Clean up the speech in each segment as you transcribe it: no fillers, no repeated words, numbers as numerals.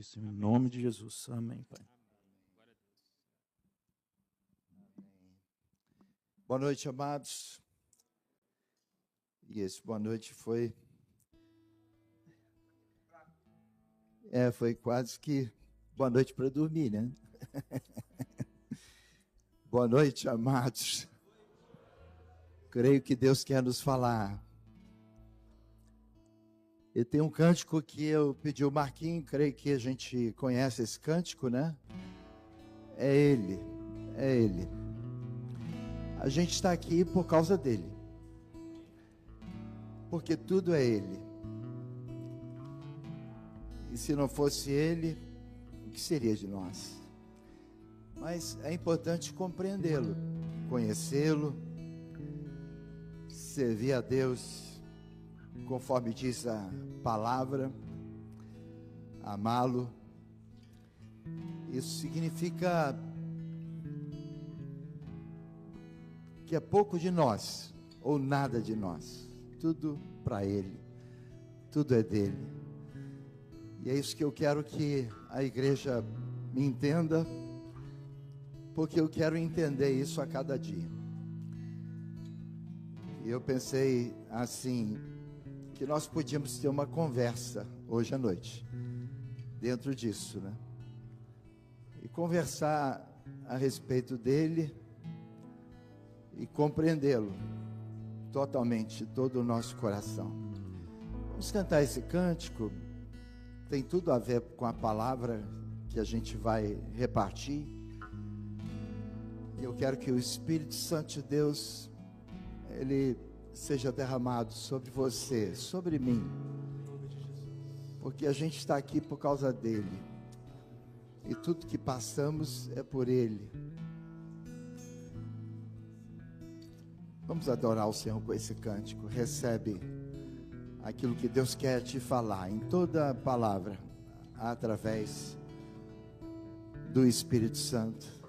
Santíssimo. Em nome de Jesus. Amém, Pai. Boa noite, amados. E esse boa noite foi quase que boa noite para dormir, né? Boa noite, amados. Creio que Deus quer nos falar. E tem um cântico que eu pedi ao Marquinhos, creio que a gente conhece esse cântico, né? É ele. A gente está aqui por causa dele. Porque tudo é ele. E se não fosse ele, o que seria de nós? Mas é importante compreendê-lo, conhecê-lo, servir a Deus conforme diz a palavra, amá-lo. Isso significa que é pouco de nós ou nada de nós, tudo para Ele, tudo é dele. E é isso que eu quero que a igreja me entenda, porque eu quero entender isso a cada dia. E eu pensei assim, que nós podíamos ter uma conversa hoje à noite, dentro disso, né? E conversar a respeito dele e compreendê-lo totalmente, todo o nosso coração. Vamos cantar esse cântico, tem tudo a ver com a palavra que a gente vai repartir. E eu quero que o Espírito Santo de Deus, ele seja derramado sobre você, sobre mim, porque a gente está aqui por causa dele, e tudo que passamos é por ele. Vamos adorar o Senhor com esse cântico. Recebe aquilo que Deus quer te falar em toda a palavra, através do Espírito Santo.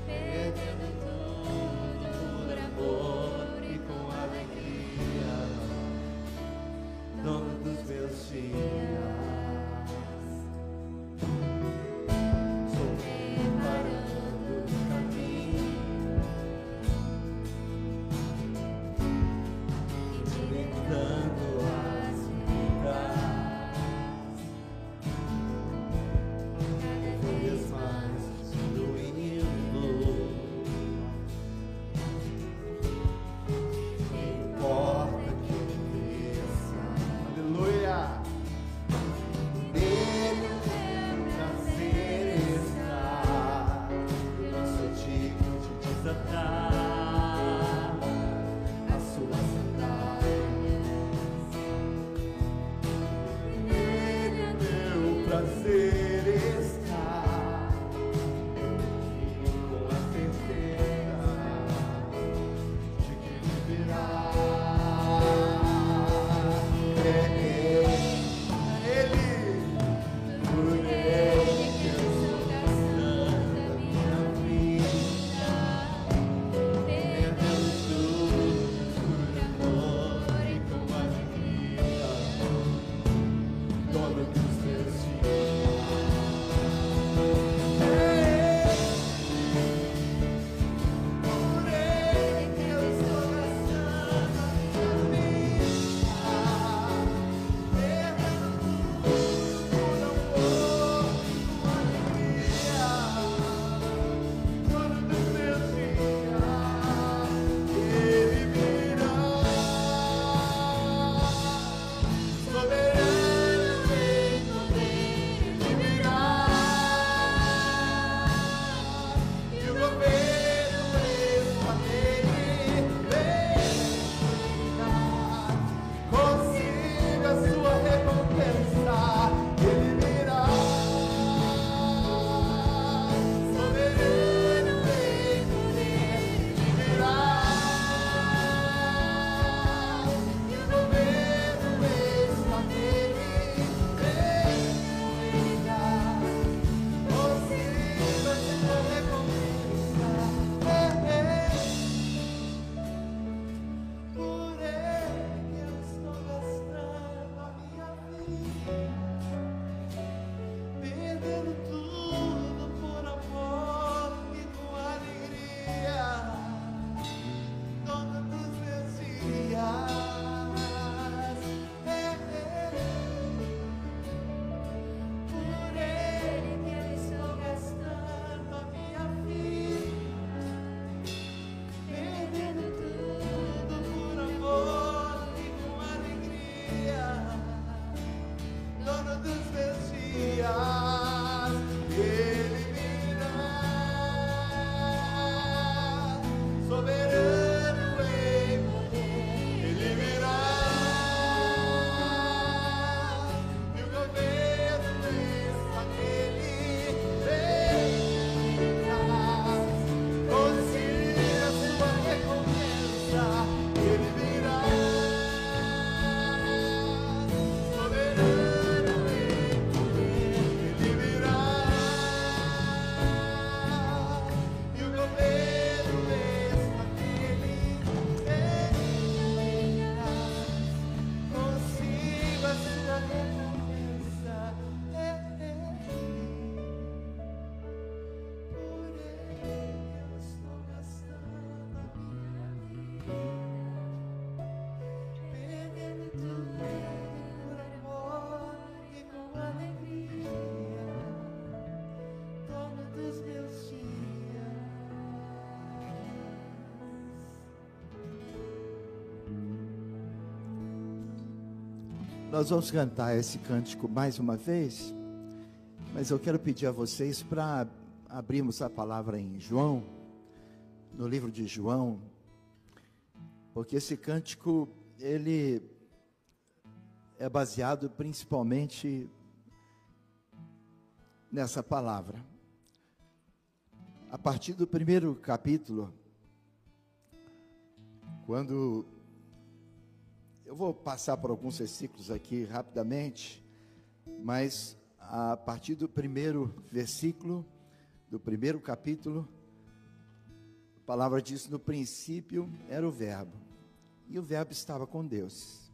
Perdendo tudo por amor. Nós vamos cantar esse cântico mais uma vez, mas eu quero pedir a vocês para abrirmos a palavra em João, no livro de João, porque esse cântico, ele é baseado principalmente nessa palavra. A partir do primeiro capítulo, quando eu vou passar por alguns versículos aqui rapidamente, mas a partir do primeiro versículo, do primeiro capítulo, a palavra diz: no princípio era o Verbo, e o Verbo estava com Deus,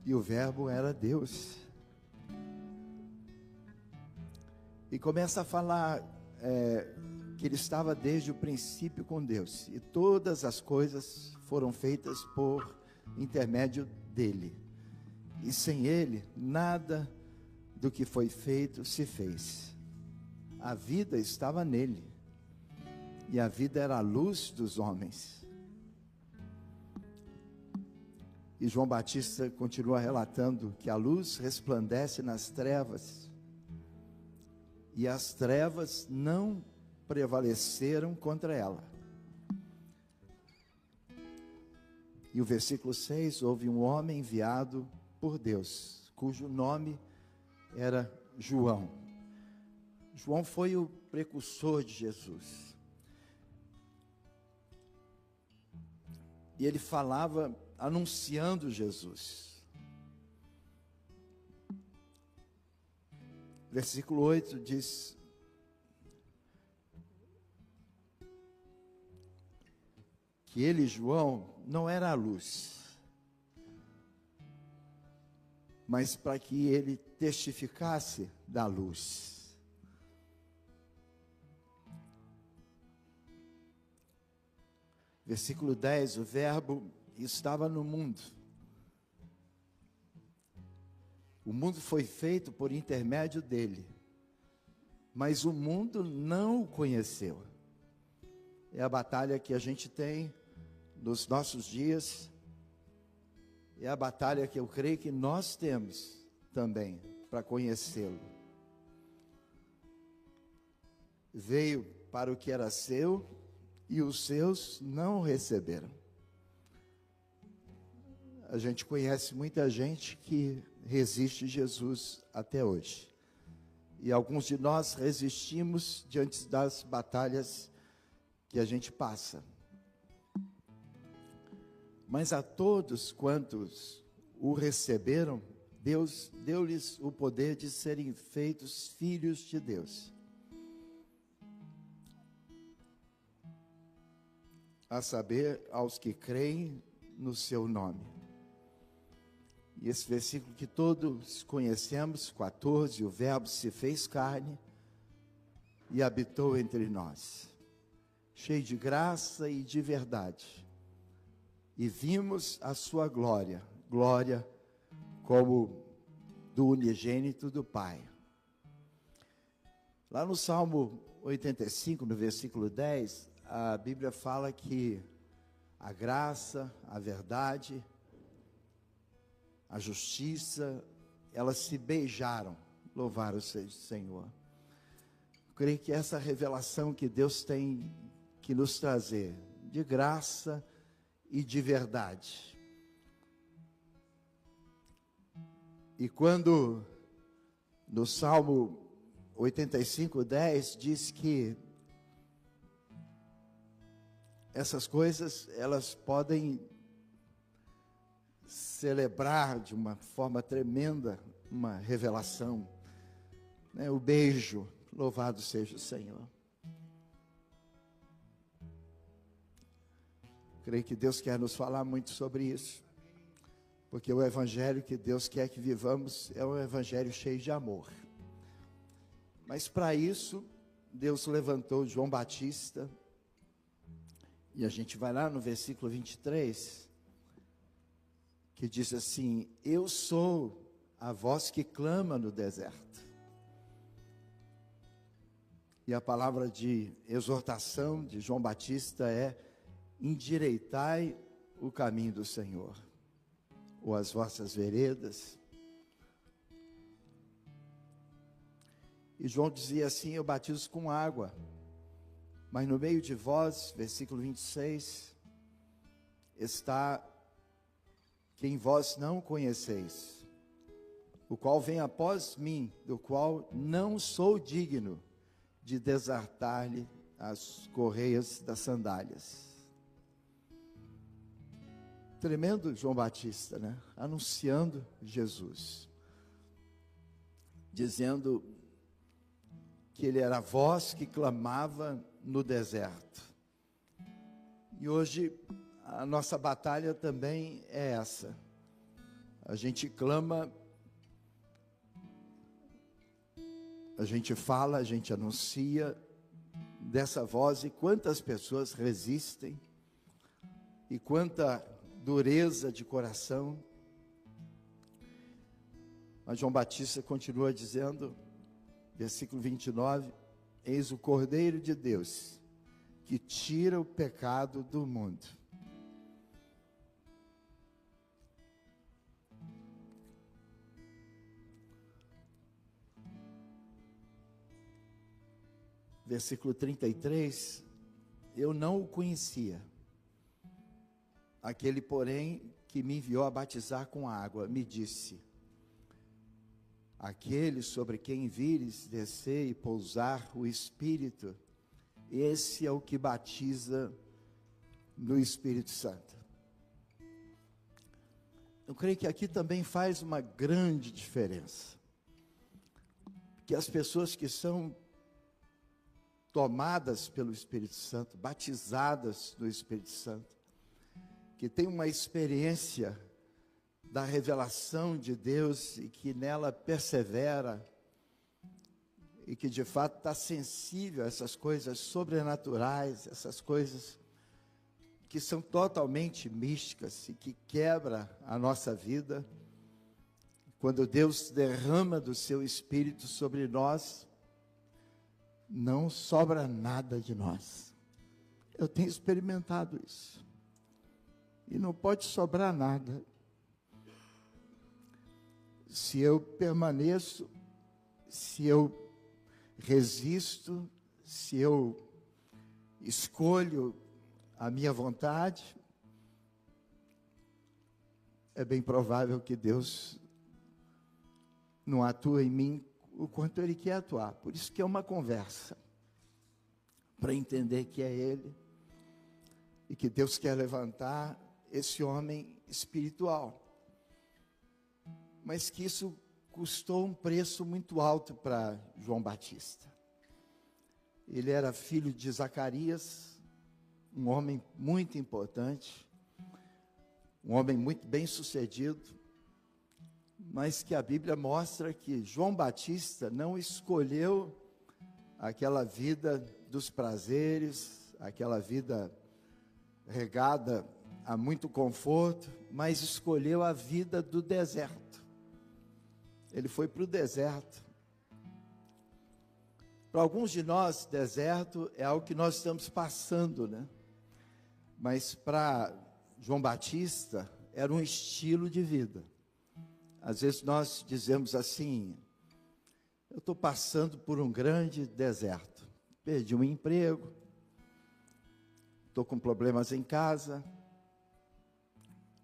e o Verbo era Deus. E começa a falar que ele estava desde o princípio com Deus, e todas as coisas foram feitas por intermédio dele, e sem ele nada do que foi feito se fez. A vida estava nele, e a vida era a luz dos homens. E João Batista continua relatando que a luz resplandece nas trevas, e as trevas não prevaleceram contra ela. E o versículo 6, houve um homem enviado por Deus, cujo nome era João. João foi o precursor de Jesus. E ele falava anunciando Jesus. Versículo 8 diz: que ele, João, não era a luz, mas para que ele testificasse da luz. Versículo 10, o Verbo estava no mundo. O mundo foi feito por intermédio dele, mas o mundo não o conheceu. É a batalha que a gente tem nos nossos dias, é a batalha que eu creio que nós temos também para conhecê-lo. Veio para o que era seu, e os seus não o receberam. A gente conhece muita gente que resiste Jesus até hoje, e alguns de nós resistimos diante das batalhas que a gente passa. Mas a todos quantos o receberam, Deus deu-lhes o poder de serem feitos filhos de Deus, a saber, aos que creem no seu nome. E esse versículo que todos conhecemos, 14, o Verbo se fez carne e habitou entre nós, cheio de graça e de verdade, e vimos a sua glória, glória como do unigênito do Pai. Lá no Salmo 85, no versículo 10, a Bíblia fala que a graça, a verdade, a justiça, elas se beijaram. Louvado seja o Senhor. Eu creio que essa revelação que Deus tem que nos trazer, de graça e de verdade. E quando no Salmo 85, 10 diz que essas coisas, elas podem celebrar de uma forma tremenda uma revelação, né? O beijo, louvado seja o Senhor. Creio que Deus quer nos falar muito sobre isso, porque o evangelho que Deus quer que vivamos é um evangelho cheio de amor. Mas para isso, Deus levantou João Batista, e a gente vai lá no versículo 23, que diz assim: eu sou a voz que clama no deserto. E a palavra de exortação de João Batista é: endireitai o caminho do Senhor. ou as vossas veredas. E João dizia assim: eu batizo com água, mas no meio de vós, versículo 26, está quem vós não conheceis, o qual vem após mim, do qual não sou digno de desatar-lhe as correias das sandálias. Tremendo João Batista, né? Anunciando Jesus, dizendo que ele era a voz que clamava no deserto. E hoje a nossa batalha também é essa. A gente clama, a gente fala, a gente anuncia dessa voz, e quantas pessoas resistem, e quanta dureza de coração. Mas João Batista continua dizendo, versículo 29, eis o Cordeiro de Deus, que tira o pecado do mundo. Versículo 33, eu não o conhecia. Aquele, porém, que me enviou a batizar com água, me disse: aquele sobre quem vires descer e pousar o Espírito, esse é o que batiza no Espírito Santo. Eu creio que aqui também faz uma grande diferença, que as pessoas que são tomadas pelo Espírito Santo, batizadas no Espírito Santo, que têm uma experiência da revelação de Deus e que nela persevera, e que de fato está sensível a essas coisas sobrenaturais, essas coisas que são totalmente místicas e que quebra a nossa vida. Quando Deus derrama do seu Espírito sobre nós, não sobra nada de nós. Eu tenho experimentado isso. E não pode sobrar nada. Se eu permaneço, se eu resisto, se eu escolho a minha vontade, é bem provável que Deus não atua em mim o quanto Ele quer atuar. Por isso que é uma conversa, para entender que é Ele, e que Deus quer levantar esse homem espiritual, mas que isso custou um preço muito alto para João Batista. Ele era filho de Zacarias, um homem muito importante, um homem muito bem sucedido, mas que a Bíblia mostra que João Batista não escolheu aquela vida dos prazeres, aquela vida regada a muito conforto, mas escolheu a vida do deserto. Ele foi para o deserto. Para alguns de nós, deserto é algo que nós estamos passando, né? Mas para João Batista, era um estilo de vida. Às vezes nós dizemos assim: eu estou passando por um grande deserto. Perdi um emprego, estou com problemas em casa,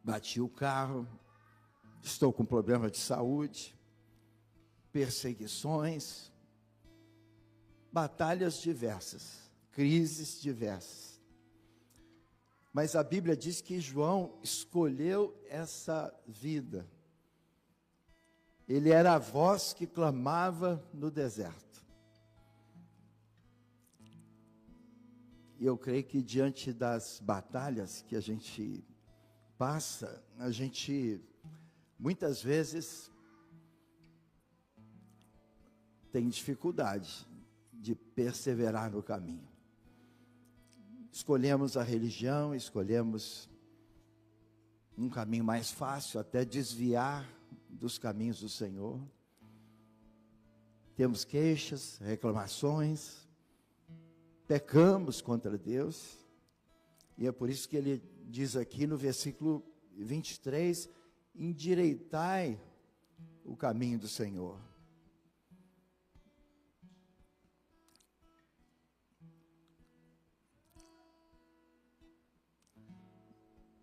bati o carro, estou com problema de saúde, perseguições, batalhas diversas, crises diversas. Mas a Bíblia diz que João escolheu essa vida. Ele era a voz que clamava no deserto. E eu creio que diante das batalhas que a gente passa, a gente muitas vezes tem dificuldade de perseverar no caminho. Escolhemos a religião, escolhemos um caminho mais fácil, até desviar dos caminhos do Senhor. Temos queixas, reclamações, pecamos contra Deus, e é por isso que ele diz aqui no versículo 23, endireitai o caminho do Senhor.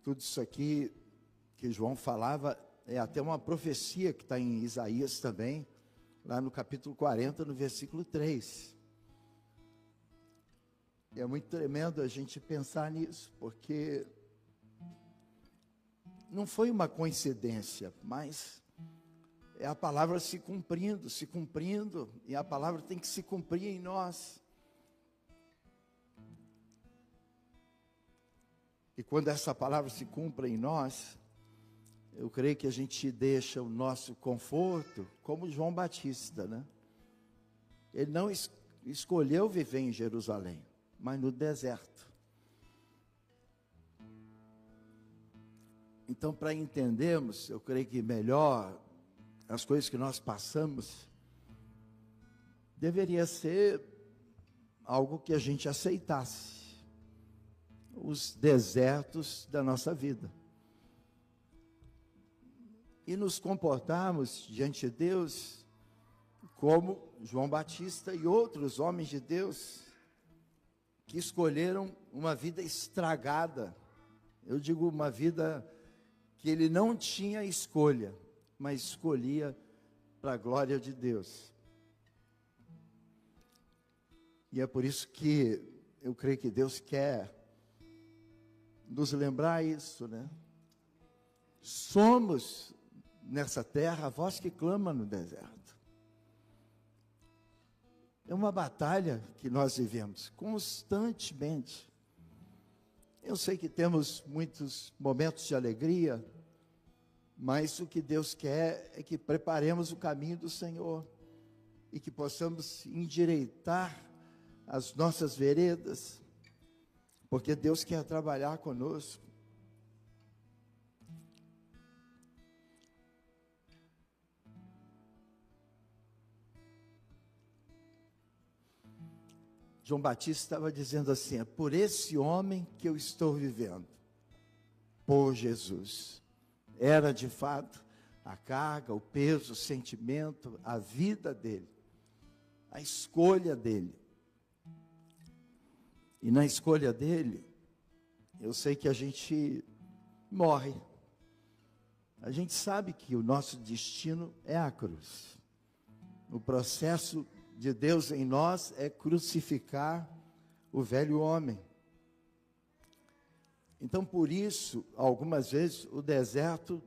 Tudo isso aqui que João falava é até uma profecia que está em Isaías também, lá no capítulo 40, no versículo 3. E é muito tremendo a gente pensar nisso, porque não foi uma coincidência, mas é a palavra se cumprindo, e a palavra tem que se cumprir em nós. E quando essa palavra se cumpre em nós, eu creio que a gente deixa o nosso conforto, como João Batista, né? Ele não escolheu viver em Jerusalém, mas no deserto. Então, para entendermos, eu creio que melhor as coisas que nós passamos, deveria ser algo que a gente aceitasse. Os desertos da nossa vida. E nos comportarmos diante de Deus como João Batista e outros homens de Deus que escolheram uma vida estragada. Eu digo uma vida que ele não tinha escolha, mas escolhia para a glória de Deus. E é por isso que eu creio que Deus quer nos lembrar isso, né? Somos nessa terra a voz que clama no deserto. É uma batalha que nós vivemos constantemente. Eu sei que temos muitos momentos de alegria, mas o que Deus quer é que preparemos o caminho do Senhor e que possamos endireitar as nossas veredas, porque Deus quer trabalhar conosco. João Batista estava dizendo assim: é por esse homem que eu estou vivendo, por Jesus. Era de fato a carga, o peso, o sentimento, a vida dele, a escolha dele. E na escolha dele, eu sei que a gente morre. A gente sabe que o nosso destino é a cruz. O processo de Deus em nós é crucificar o velho homem. Então, por isso, algumas vezes, o deserto,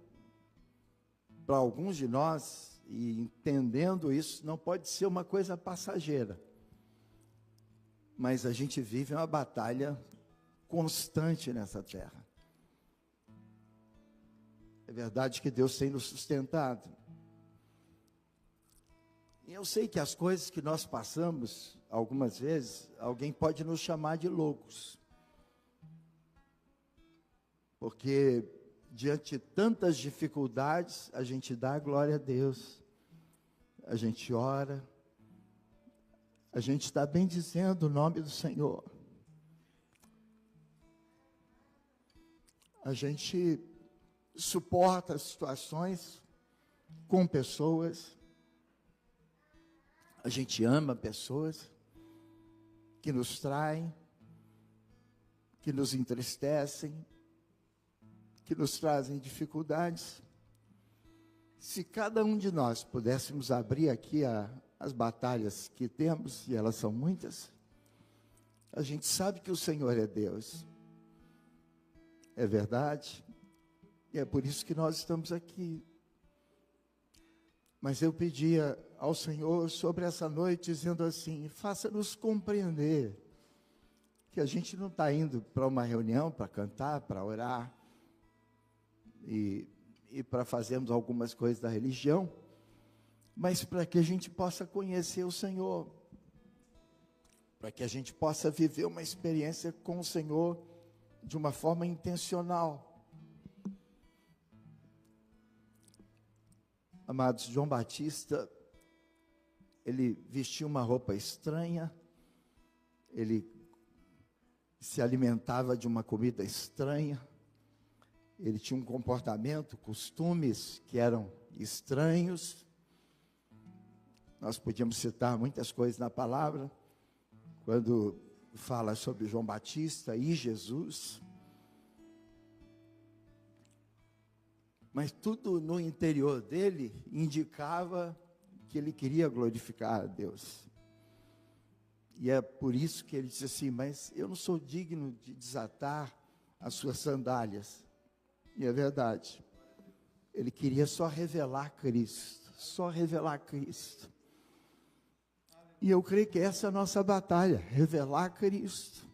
para alguns de nós, e entendendo isso, não pode ser uma coisa passageira. Mas a gente vive uma batalha constante nessa terra. É verdade que Deus tem nos sustentado. E eu sei que as coisas que nós passamos, algumas vezes, alguém pode nos chamar de loucos. Porque diante de tantas dificuldades, a gente dá a glória a Deus. A gente ora. A gente está bendizendo o nome do Senhor. A gente suporta as situações com pessoas. A gente ama pessoas que nos traem, que nos entristecem, que nos trazem dificuldades. Se cada um de nós pudéssemos abrir aqui as batalhas que temos, e elas são muitas, a gente sabe que o Senhor é Deus. É verdade. E é por isso que nós estamos aqui. Mas eu pedia ao Senhor sobre essa noite, dizendo assim: faça-nos compreender que a gente não está indo para uma reunião para cantar, para orar e para fazermos algumas coisas da religião, mas para que a gente possa conhecer o Senhor, para que a gente possa viver uma experiência com o Senhor de uma forma intencional. Amados, João Batista, ele vestia uma roupa estranha, ele se alimentava de uma comida estranha, ele tinha um comportamento, costumes que eram estranhos. Nós podíamos citar muitas coisas na palavra, quando fala sobre João Batista e Jesus. Mas tudo no interior dele indicava que ele queria glorificar a Deus. E é por isso que ele disse assim: mas eu não sou digno de desatar as suas sandálias. E é verdade. Ele queria só revelar Cristo, só revelar Cristo. E eu creio que essa é a nossa batalha, revelar Cristo.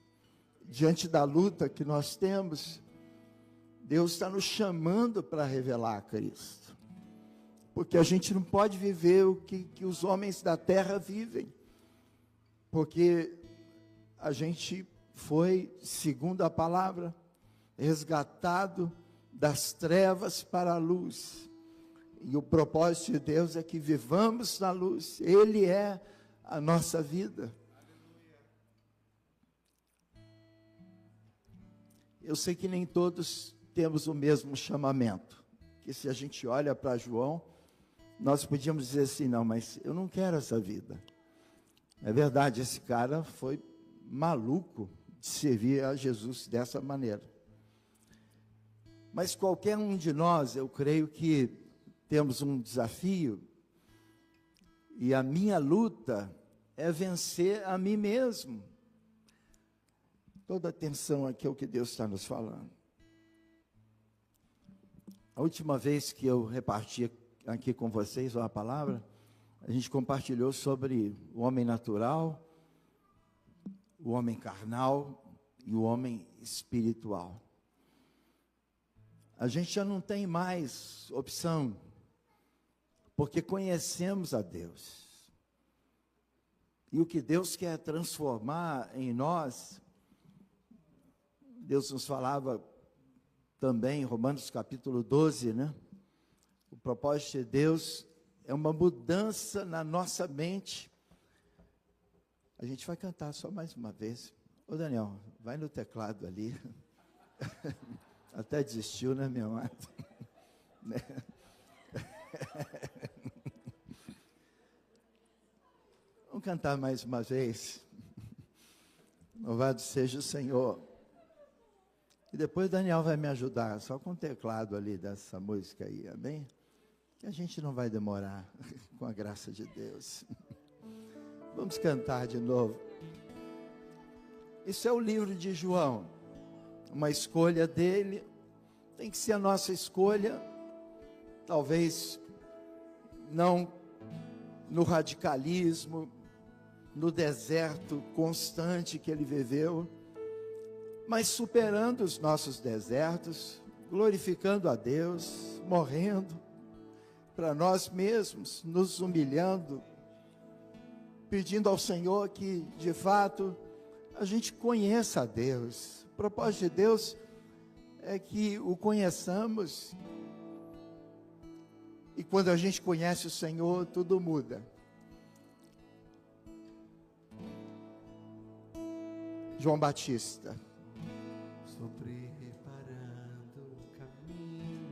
Diante da luta que nós temos, Deus está nos chamando para revelar Cristo. Porque a gente não pode viver o que os homens da terra vivem. Porque a gente foi, segundo a palavra, resgatado das trevas para a luz. E o propósito de Deus é que vivamos na luz. Ele é a nossa vida. Eu sei que nem todos temos o mesmo chamamento. Que se a gente olha para João, nós podíamos dizer assim: não, mas eu não quero essa vida. É verdade, esse cara foi maluco de servir a Jesus dessa maneira. Mas qualquer um de nós, eu creio que temos um desafio, e a minha luta é vencer a mim mesmo. Toda atenção aqui é o que Deus está nos falando. A última vez que eu reparti aqui com vocês uma palavra, a gente compartilhou sobre o homem natural, o homem carnal e o homem espiritual. A gente já não tem mais opção, porque conhecemos a Deus. E o que Deus quer transformar em nós, Deus nos falava também em Romanos capítulo 12, né? O propósito de Deus é uma mudança na nossa mente. A gente vai cantar só mais uma vez. Ô Daniel, vai no teclado ali. Até desistiu, né, meu amado? Vamos cantar mais uma vez. Louvado seja o Senhor. E depois Daniel vai me ajudar, só com o teclado ali dessa música aí, amém? Que a gente não vai demorar, com a graça de Deus. Vamos cantar de novo. Isso é o livro de João, uma escolha dele, tem que ser a nossa escolha, talvez não no radicalismo, no deserto constante que ele viveu, mas superando os nossos desertos, glorificando a Deus, morrendo para nós mesmos, nos humilhando, pedindo ao Senhor que, de fato, a gente conheça a Deus. O propósito de Deus é que o conheçamos, e quando a gente conhece o Senhor, tudo muda. João Batista. Estou preparando o caminho,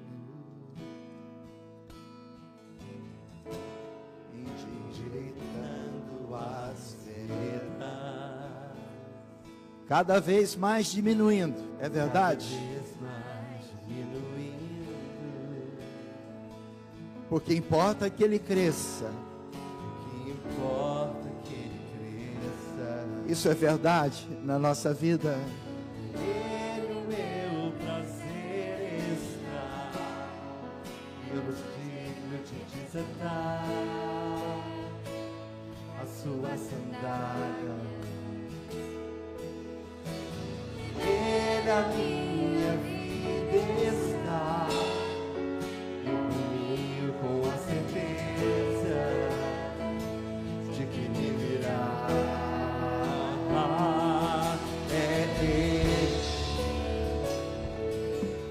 endireitando as veredas, Cada vez mais diminuindo, é verdade? cada vez mais diminuindo, Porque importa que ele cresça. o que importa é que ele cresça. Isso é verdade na nossa vida. Ele o meu prazer está, eu digno de desatar a sua sandália. Ele a minha vida está, eu caminho com a certeza de que me virá. É Ele,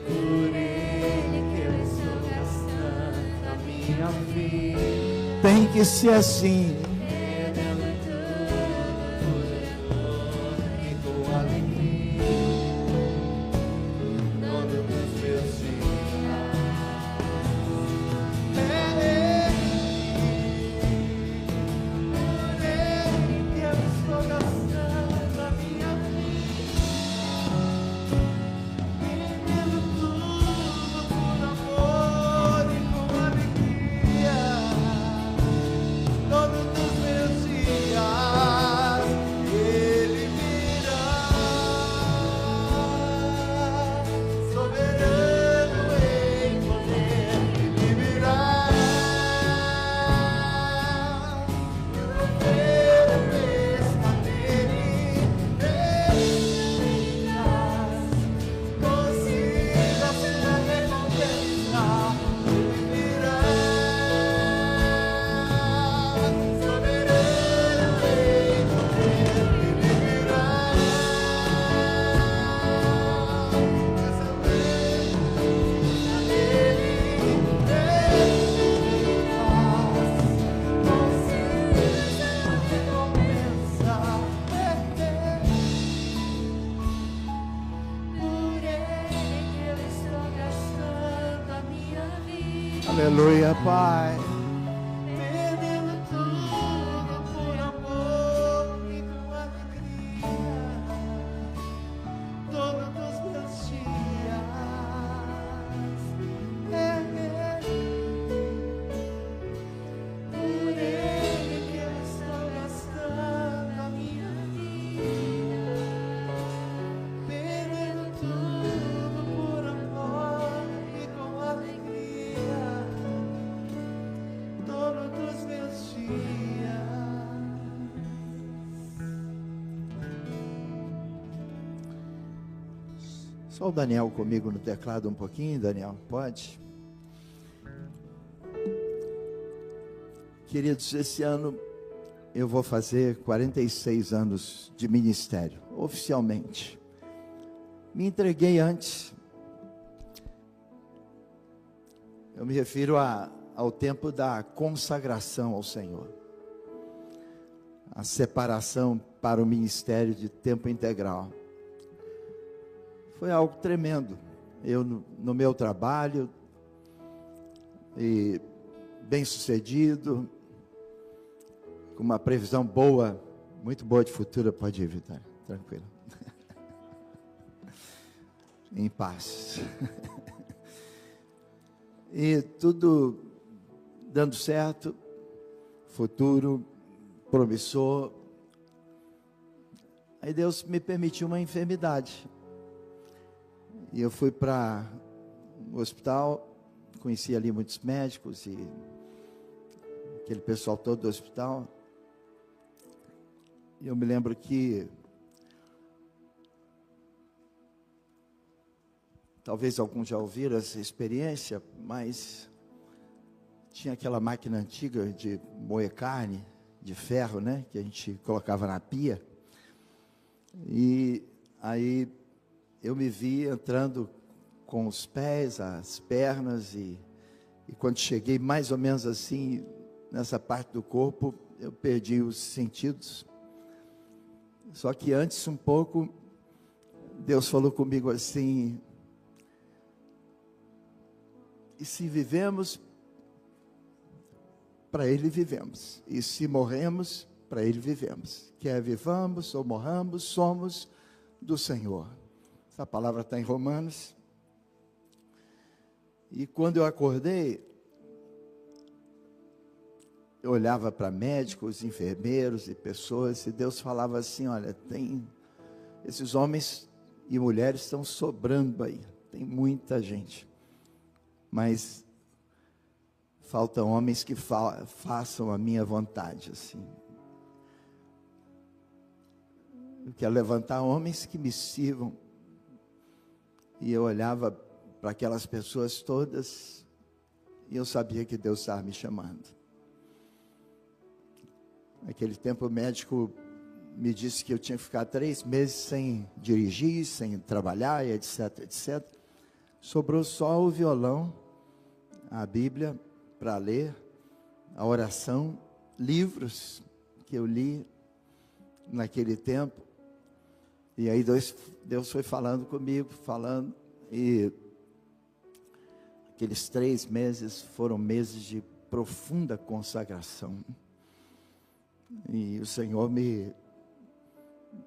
por Ele que eu estou gastando a minha vida. Tem que ser assim. Revela tudo e com alegria, todo dos meus dias. Aleluia, Pai. Perdendo tudo por amor e com alegria, todos os meus dias. Por Ele que eu estou gastando a minha vida, perdendo tudo por amor e com alegria, todos os meus dias. Só o Daniel comigo no teclado um pouquinho, Daniel, pode? Queridos, esse ano eu vou fazer 46 anos de ministério, oficialmente. Me entreguei antes. Eu me refiro ao tempo da consagração ao Senhor. A separação para o ministério de tempo integral. Foi algo tremendo. Eu, no meu trabalho, e bem sucedido, com uma previsão boa, muito boa de futuro, pode ir, Vitória, tranquilo. Em paz. E tudo dando certo, futuro promissor. Aí Deus me permitiu uma enfermidade. E eu fui para o hospital, conheci ali muitos médicos e aquele pessoal todo do hospital. E eu me lembro que talvez alguns já ouviram essa experiência, mas tinha aquela máquina antiga de moer carne, de ferro, né? Que a gente colocava na pia. E aí eu me vi entrando com os pés, as pernas, e quando cheguei mais ou menos assim, nessa parte do corpo, eu perdi os sentidos. Só que antes um pouco, Deus falou comigo assim: e se vivemos, para Ele vivemos, e se morremos, para Ele vivemos. Quer vivamos ou morramos, somos do Senhor. Essa palavra está em Romanos. E quando eu acordei, eu olhava para médicos, enfermeiros e pessoas, e Deus falava assim: olha, tem esses homens e mulheres estão sobrando aí, tem muita gente, mas faltam homens que façam a minha vontade, assim. Eu quero levantar homens que me sirvam. E eu olhava para aquelas pessoas todas, e eu sabia que Deus estava me chamando. Naquele tempo o médico me disse que eu tinha que ficar 3 meses sem dirigir, sem trabalhar, e etc, etc. Sobrou só o violão, a Bíblia para ler, a oração, livros que eu li naquele tempo. E aí Deus foi falando comigo, e aqueles 3 meses foram meses de profunda consagração. E o Senhor me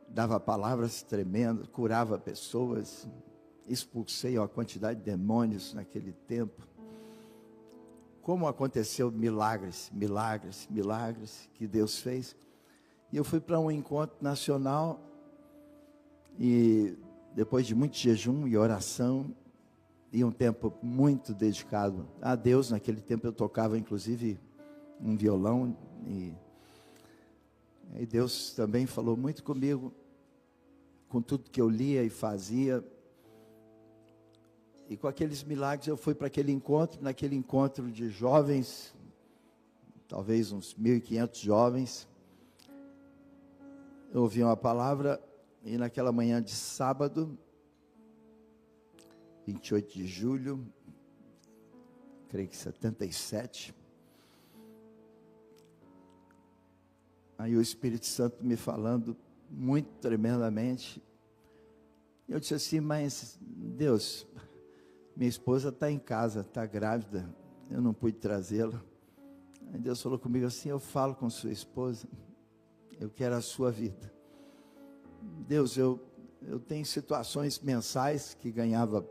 dava palavras tremendas, curava pessoas, expulsei uma quantidade de demônios naquele tempo. Como aconteceu milagres, milagres, milagres que Deus fez. E eu fui para um encontro nacional, e depois de muito jejum e oração, e um tempo muito dedicado a Deus, naquele tempo eu tocava inclusive um violão, e Deus também falou muito comigo, com tudo que eu lia e fazia, e com aqueles milagres eu fui para aquele encontro, naquele encontro de jovens, talvez uns 1.500 jovens, eu ouvi uma palavra. E naquela manhã de sábado, 28 de julho, creio que 77, aí o Espírito Santo me falando muito tremendamente, eu disse assim: mas Deus, minha esposa está em casa, está grávida, eu não pude trazê-la. Aí Deus falou comigo assim: eu falo com sua esposa, eu quero a sua vida. Deus, eu tenho situações mensais que ganhava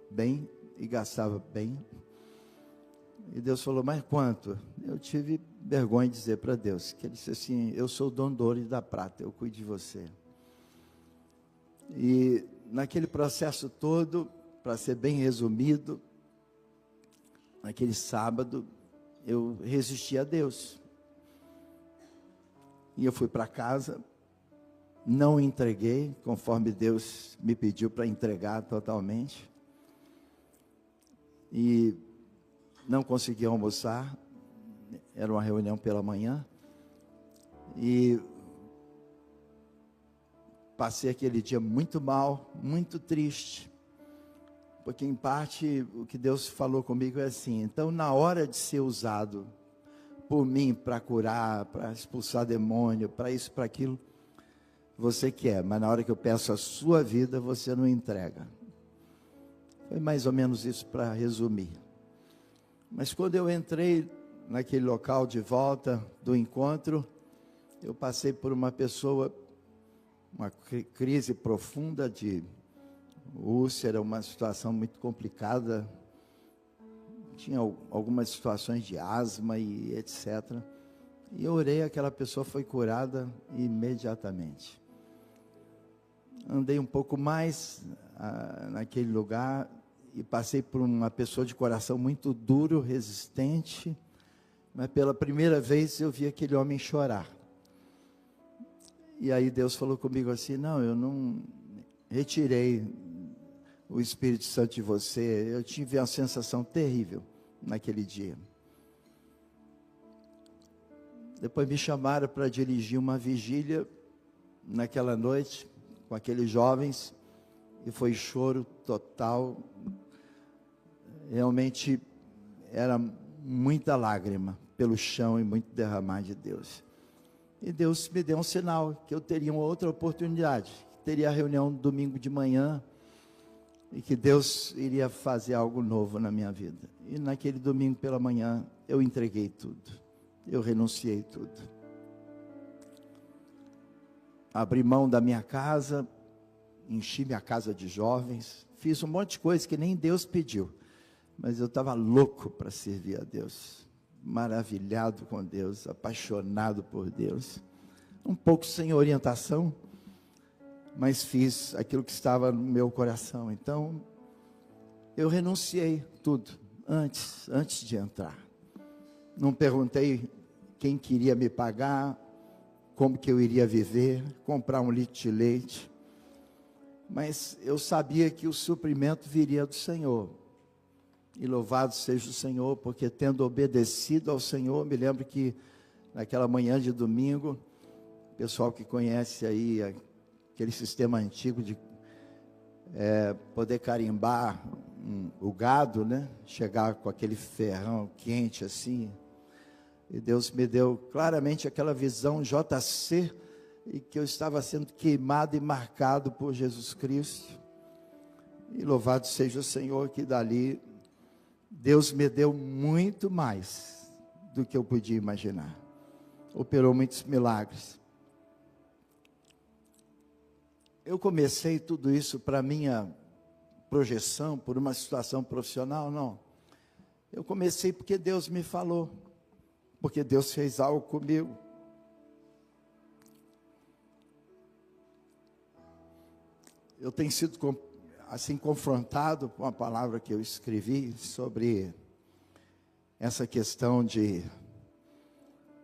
bem e gastava bem. E Deus falou: mas quanto? Eu tive vergonha de dizer para Deus, que Ele disse assim: eu sou o dono do ouro e da prata, eu cuido de você. E naquele processo todo, para ser bem resumido, naquele sábado, eu resisti a Deus. E eu fui para casa, não entreguei, conforme Deus me pediu para entregar totalmente. E não consegui almoçar, era uma reunião pela manhã. E passei aquele dia muito mal, muito triste. Porque em parte o que Deus falou comigo é assim: então na hora de ser usado por mim para curar, para expulsar demônio, para isso, para aquilo, você quer, mas na hora que eu peço a sua vida, você não entrega. Foi mais ou menos isso, para resumir. Mas quando eu entrei naquele local de volta do encontro, eu passei por uma pessoa, uma crise profunda de úlcera, uma situação muito complicada. Tinha algumas situações de asma e etc. E eu orei, aquela pessoa foi curada imediatamente. Andei um pouco mais naquele lugar e passei por uma pessoa de coração muito duro, resistente, mas pela primeira vez eu vi aquele homem chorar. E aí Deus falou comigo assim: não, eu não retirei o Espírito Santo de você. Eu tive uma sensação terrível naquele dia. Depois me chamaram para dirigir uma vigília naquela noite com aqueles jovens, e foi choro total. Realmente era muita lágrima pelo chão e muito derramar de Deus. E Deus me deu um sinal que eu teria uma outra oportunidade, que teria a reunião domingo de manhã, e que Deus iria fazer algo novo na minha vida. E naquele domingo pela manhã eu entreguei tudo, eu renunciei tudo. Abri mão da minha casa, enchi minha casa de jovens, fiz um monte de coisa que nem Deus pediu, mas eu estava louco para servir a Deus, maravilhado com Deus, apaixonado por Deus, um pouco sem orientação, mas fiz aquilo que estava no meu coração. Então, eu renunciei tudo, antes de entrar. Não perguntei quem queria me pagar, como que eu iria viver, comprar um litro de leite, mas eu sabia que o suprimento viria do Senhor. E louvado seja o Senhor, porque tendo obedecido ao Senhor, me lembro que naquela manhã de domingo, o pessoal que conhece aí aquele sistema antigo de poder carimbar o gado, né? Chegar com aquele ferrão quente assim. E Deus me deu claramente aquela visão JC, e que eu estava sendo queimado e marcado por Jesus Cristo. E louvado seja o Senhor, que dali Deus me deu muito mais do que eu podia imaginar. Operou muitos milagres. Eu comecei tudo isso para minha projeção, por uma situação profissional? Não. Eu comecei porque Deus me falou, porque Deus fez algo comigo. Eu tenho sido assim confrontado com a palavra que eu escrevi sobre essa questão de...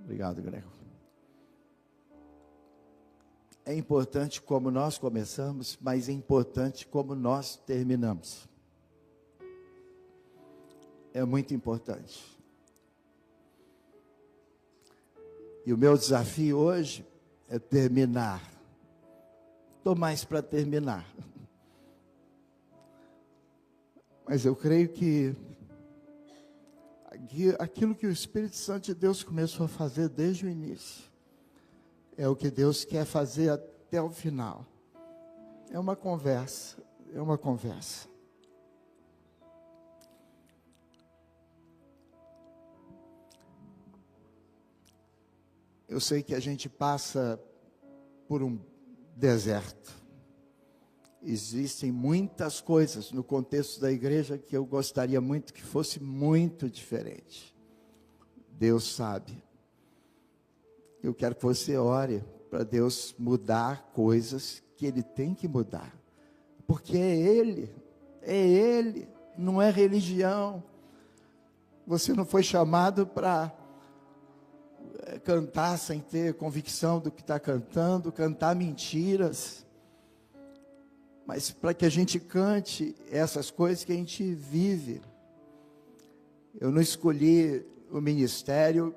Obrigado, Grego. É importante como nós começamos, mas é importante como nós terminamos. É muito importante. E o meu desafio hoje é terminar. Estou mais para terminar. Mas eu creio que aquilo que o Espírito Santo de Deus começou a fazer desde o início, é o que Deus quer fazer até o final. É uma conversa, Eu sei que a gente passa por um deserto. Existem muitas coisas no contexto da igreja que eu gostaria muito que fosse muito diferente. Deus sabe. Eu quero que você ore para Deus mudar coisas que Ele tem que mudar. Porque é Ele, não é religião. Você não foi chamado para cantar sem ter convicção do que está cantando, cantar mentiras, mas para que a gente cante essas coisas que a gente vive. Eu não escolhi o ministério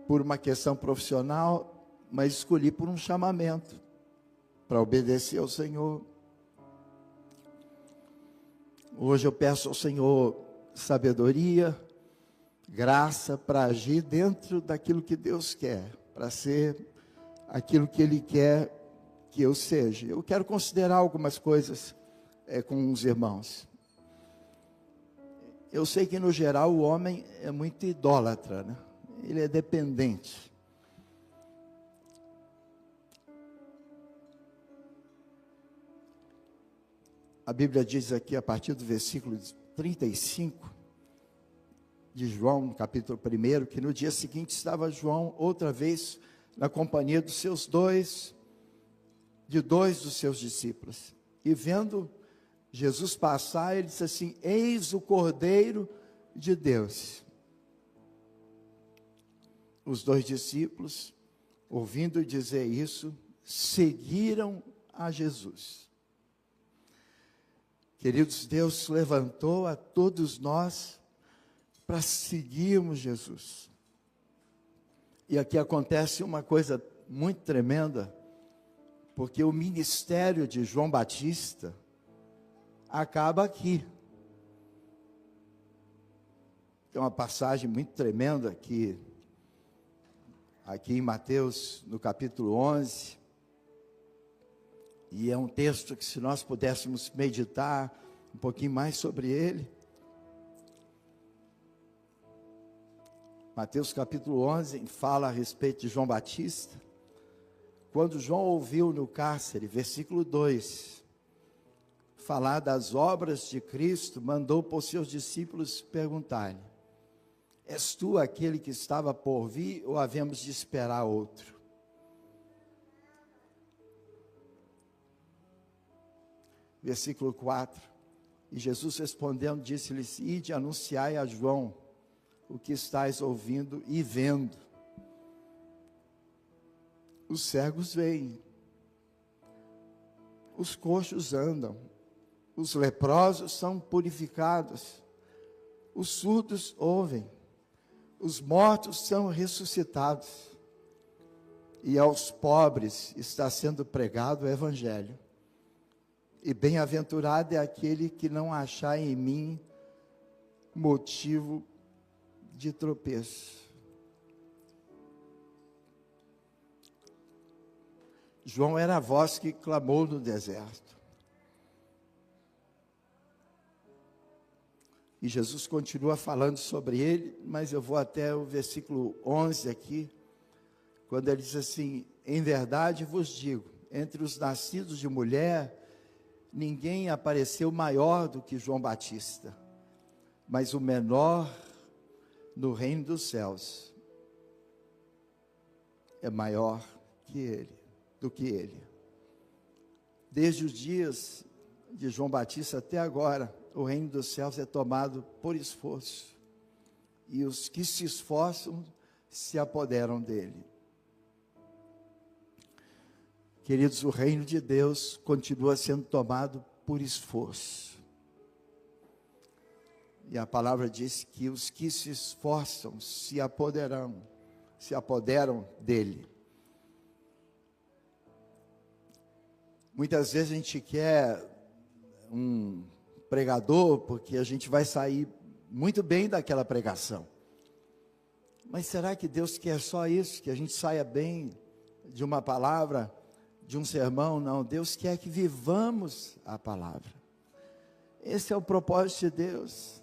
por uma questão profissional, mas escolhi por um chamamento, para obedecer ao Senhor. Hoje eu peço ao Senhor sabedoria, graça para agir dentro daquilo que Deus quer, para ser aquilo que Ele quer que eu seja. Eu quero considerar algumas coisas com os irmãos. Eu sei que no geral o homem é muito idólatra, né? Ele é dependente. A Bíblia diz aqui a partir do versículo 35 de João, no capítulo 1, que no dia seguinte estava João outra vez na companhia dos seus dois dos seus discípulos. E vendo Jesus passar, ele disse assim: eis o Cordeiro de Deus. Os dois discípulos, ouvindo dizer isso, seguiram a Jesus. Queridos, Deus levantou a todos nós para seguirmos Jesus. E aqui acontece uma coisa muito tremenda, porque o ministério de João Batista acaba aqui. Tem uma passagem muito tremenda aqui em Mateus, no capítulo 11, e é um texto que, se nós pudéssemos meditar um pouquinho mais sobre ele. Mateus capítulo 11 fala a respeito de João Batista. Quando João ouviu no cárcere, versículo 2, falar das obras de Cristo, mandou por seus discípulos perguntar-lhe: és tu aquele que estava por vir, ou havemos de esperar outro? Versículo 4, e Jesus respondendo, disse-lhes: ide, anunciai a João o que estáis ouvindo e vendo. Os cegos veem, os coxos andam, os leprosos são purificados, os surdos ouvem, os mortos são ressuscitados, e aos pobres está sendo pregado o Evangelho. E bem-aventurado é aquele que não achar em mim motivo de tropeço. João era a voz que clamou no deserto. E Jesus continua falando sobre ele, mas eu vou até o versículo 11 aqui, quando ele diz assim: em verdade vos digo, entre os nascidos de mulher, ninguém apareceu maior do que João Batista, mas o menor no reino dos céus é maior do que ele. Desde os dias de João Batista até agora, o reino dos céus é tomado por esforço, e os que se esforçam se apoderam dele. Queridos, o reino de Deus continua sendo tomado por esforço. E a palavra diz que os que se esforçam se apoderam dele. Muitas vezes a gente quer um pregador porque a gente vai sair muito bem daquela pregação. Mas será que Deus quer só isso? Que a gente saia bem de uma palavra, de um sermão? Não, Deus quer que vivamos a palavra. Esse é o propósito de Deus.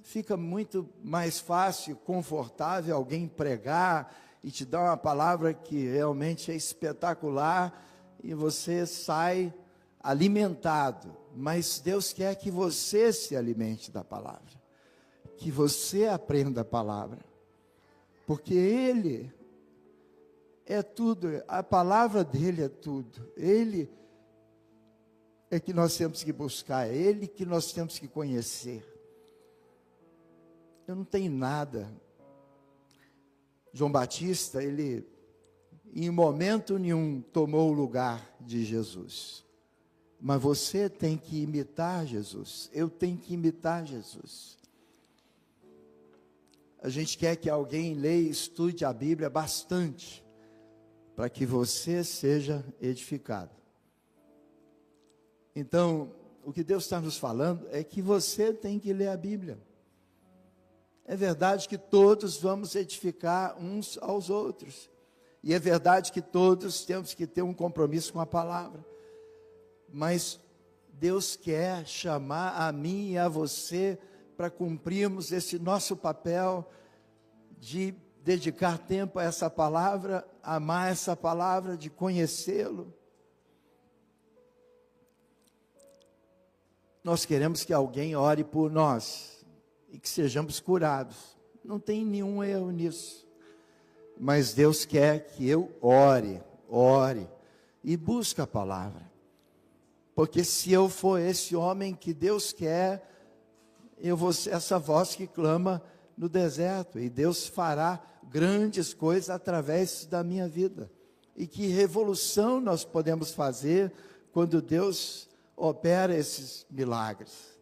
fica muito mais fácil, confortável alguém pregar e te dar uma palavra que realmente é espetacular e você sai alimentado. Mas Deus quer que você se alimente da palavra, que você aprenda a palavra, porque Ele é tudo, a palavra dEle é tudo. Ele é que nós temos que buscar, é Ele que nós temos que conhecer. Eu não tenho nada. João Batista, ele em momento nenhum tomou o lugar de Jesus. Mas você tem que imitar Jesus. Eu tenho que imitar Jesus. A gente quer que alguém leia e estude a Bíblia bastante, para que você seja edificado. Então, o que Deus está nos falando é que você tem que ler a Bíblia. É verdade que todos vamos edificar uns aos outros. E é verdade que todos temos que ter um compromisso com a palavra. Mas Deus quer chamar a mim e a você para cumprirmos esse nosso papel de dedicar tempo a essa palavra, amar essa palavra, de conhecê-lo. Nós queremos que alguém ore por nós e que sejamos curados. Não tem nenhum erro nisso. Mas Deus quer que eu ore e busque a palavra. Porque se eu for esse homem que Deus quer, eu vou ser essa voz que clama no deserto. E Deus fará grandes coisas através da minha vida. E que revolução nós podemos fazer quando Deus opera esses milagres.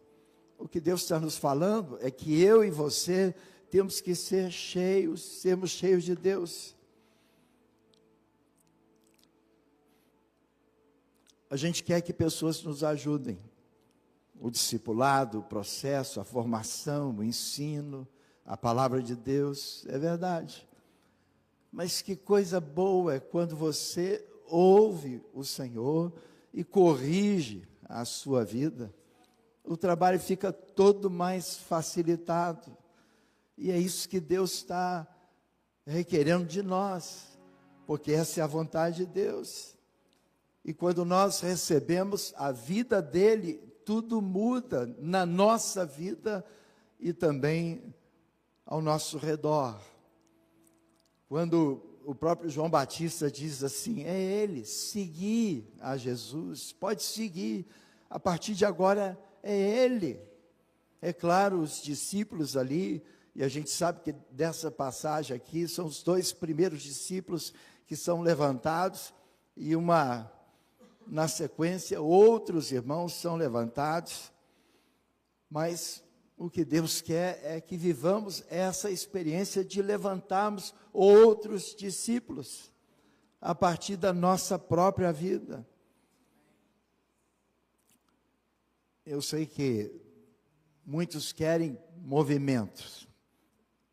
O que Deus está nos falando é que eu e você temos que ser cheios, sermos cheios de Deus. A gente quer que pessoas nos ajudem. O discipulado, o processo, a formação, o ensino, a palavra de Deus, é verdade. Mas que coisa boa é quando você ouve o Senhor e corrige a sua vida. O trabalho fica todo mais facilitado. E é isso que Deus está requerendo de nós, porque essa é a vontade de Deus. E quando nós recebemos a vida dele, tudo muda na nossa vida e também ao nosso redor. Quando o próprio João Batista diz assim, é ele, seguir a Jesus, pode seguir, a partir de agora é ele. É claro, os discípulos ali, e a gente sabe que dessa passagem aqui, são os 2 primeiros discípulos que são levantados, e na sequência, outros irmãos são levantados, mas o que Deus quer é que vivamos essa experiência de levantarmos outros discípulos, a partir da nossa própria vida. Eu sei que muitos querem movimentos,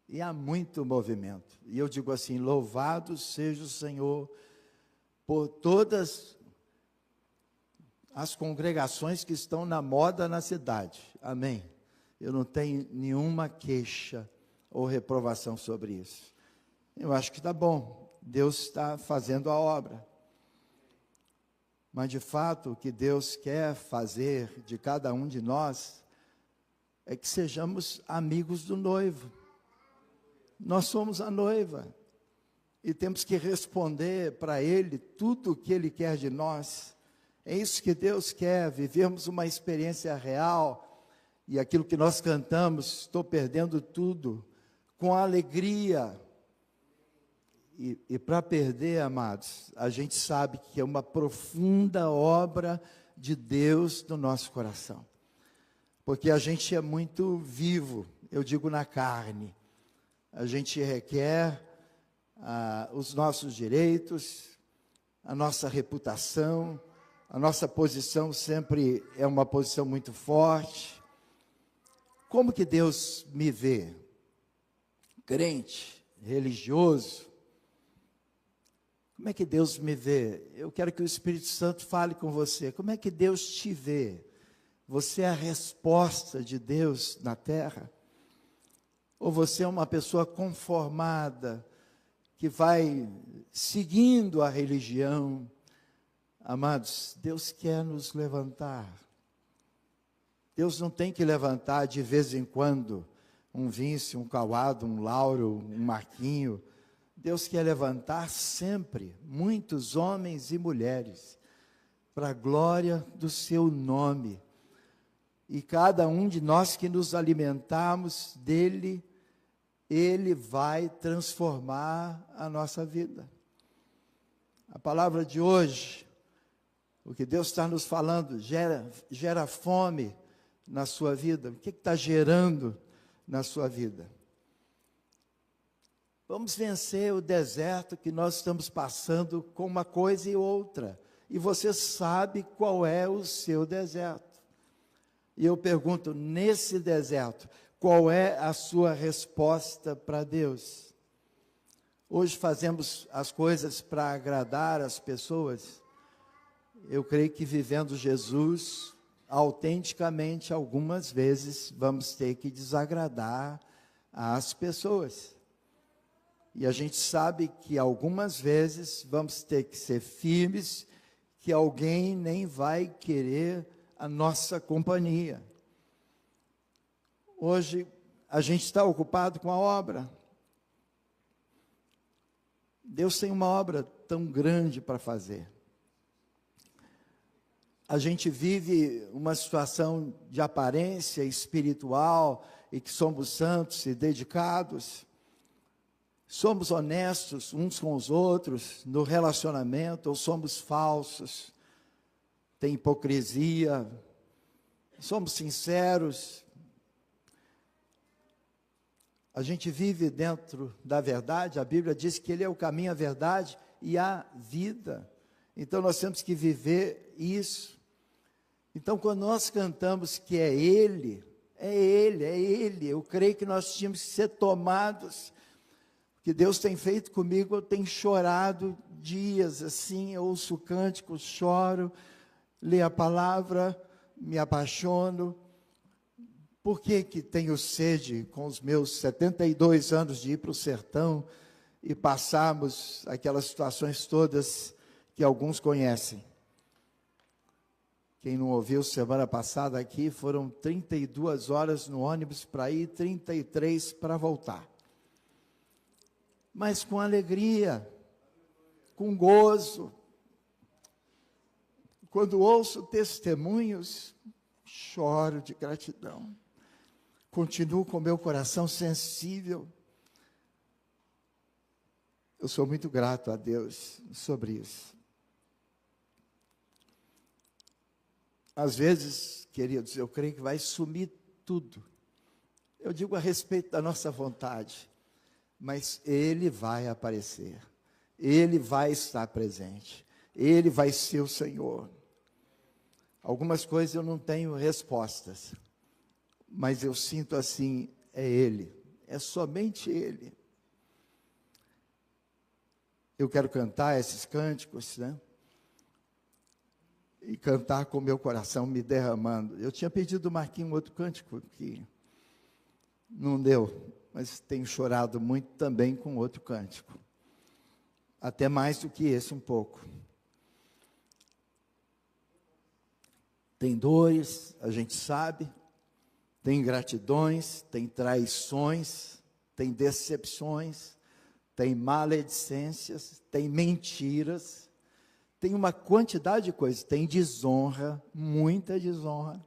e há muito movimento, e eu digo assim, louvado seja o Senhor, por todas as congregações que estão na moda na cidade, amém? Eu não tenho nenhuma queixa ou reprovação sobre isso, eu acho que está bom, Deus está fazendo a obra, mas de fato o que Deus quer fazer de cada um de nós, é que sejamos amigos do noivo. Nós somos a noiva, e temos que responder para Ele tudo o que Ele quer de nós. É isso que Deus quer, vivermos uma experiência real, e aquilo que nós cantamos, estou perdendo tudo, com alegria. E para perder, amados, a gente sabe que é uma profunda obra de Deus no nosso coração. Porque a gente é muito vivo, eu digo na carne. A gente requer os nossos direitos, a nossa reputação, a nossa posição sempre é uma posição muito forte. Como que Deus me vê? Crente, religioso? Como é que Deus me vê? Eu quero que o Espírito Santo fale com você. Como é que Deus te vê? Você é a resposta de Deus na terra? Ou você é uma pessoa conformada, que vai seguindo a religião? Amados, Deus quer nos levantar. Deus não tem que levantar de vez em quando um Vince, um Cauado, um Lauro, um Marquinho. Deus quer levantar sempre muitos homens e mulheres para a glória do seu nome. E cada um de nós que nos alimentarmos dele, ele vai transformar a nossa vida. A palavra de hoje, o que Deus está nos falando, gera fome na sua vida. O que está gerando na sua vida? Vamos vencer o deserto que nós estamos passando com uma coisa e outra. E você sabe qual é o seu deserto. E eu pergunto, nesse deserto, qual é a sua resposta para Deus? Hoje fazemos as coisas para agradar as pessoas. Eu creio que vivendo Jesus autenticamente, algumas vezes vamos ter que desagradar as pessoas. E a gente sabe que algumas vezes vamos ter que ser firmes, que alguém nem vai querer a nossa companhia. Hoje a gente está ocupado com a obra. Deus tem uma obra tão grande para fazer. A gente vive uma situação de aparência espiritual e que somos santos e dedicados. Somos honestos uns com os outros no relacionamento, ou somos falsos, tem hipocrisia, somos sinceros. A gente vive dentro da verdade. A Bíblia diz que Ele é o caminho, a verdade e a vida. Então nós temos que viver isso. Então quando nós cantamos que é Ele, eu creio que nós tínhamos que ser tomados. O que Deus tem feito comigo, eu tenho chorado dias assim, eu ouço cânticos, choro, leio a palavra, me apaixono. Por que tenho sede com os meus 72 anos de ir para o sertão e passarmos aquelas situações todas que alguns conhecem? Quem não ouviu semana passada aqui, foram 32 horas no ônibus para ir, 33 para voltar. Mas com alegria, com gozo. Quando ouço testemunhos, choro de gratidão. Continuo com meu coração sensível. Eu sou muito grato a Deus sobre isso. Às vezes, queridos, eu creio que vai sumir tudo. Eu digo a respeito da nossa vontade, mas Ele vai aparecer. Ele vai estar presente. Ele vai ser o Senhor. Algumas coisas eu não tenho respostas, mas eu sinto assim, é Ele, é somente Ele. Eu quero cantar esses cânticos, né? E cantar com o meu coração me derramando. Eu tinha pedido ao Marquinhos um outro cântico que não deu, mas tenho chorado muito também com outro cântico. Até mais do que esse um pouco. Tem dores, a gente sabe, tem ingratidões, tem traições, tem decepções, tem maledicências, tem mentiras, tem uma quantidade de coisas, tem desonra, muita desonra.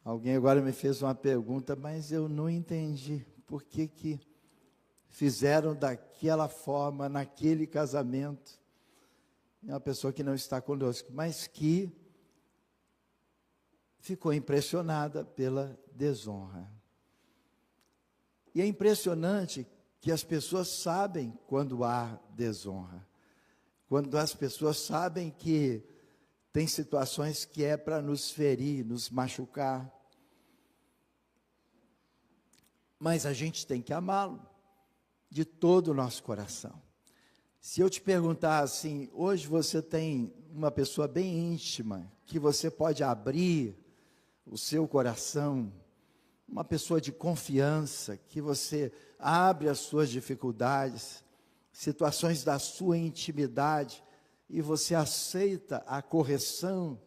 Alguém agora me fez uma pergunta, mas eu não entendi por que fizeram daquela forma, naquele casamento. É uma pessoa que não está conosco, mas que ficou impressionada pela desonra. E é impressionante que as pessoas sabem quando há desonra. Quando as pessoas sabem que tem situações que é para nos ferir, nos machucar. Mas a gente tem que amá-lo de todo o nosso coração. Se eu te perguntar assim, hoje você tem uma pessoa bem íntima, que você pode abrir o seu coração, uma pessoa de confiança, que você abre as suas dificuldades, situações da sua intimidade, e você aceita a correção.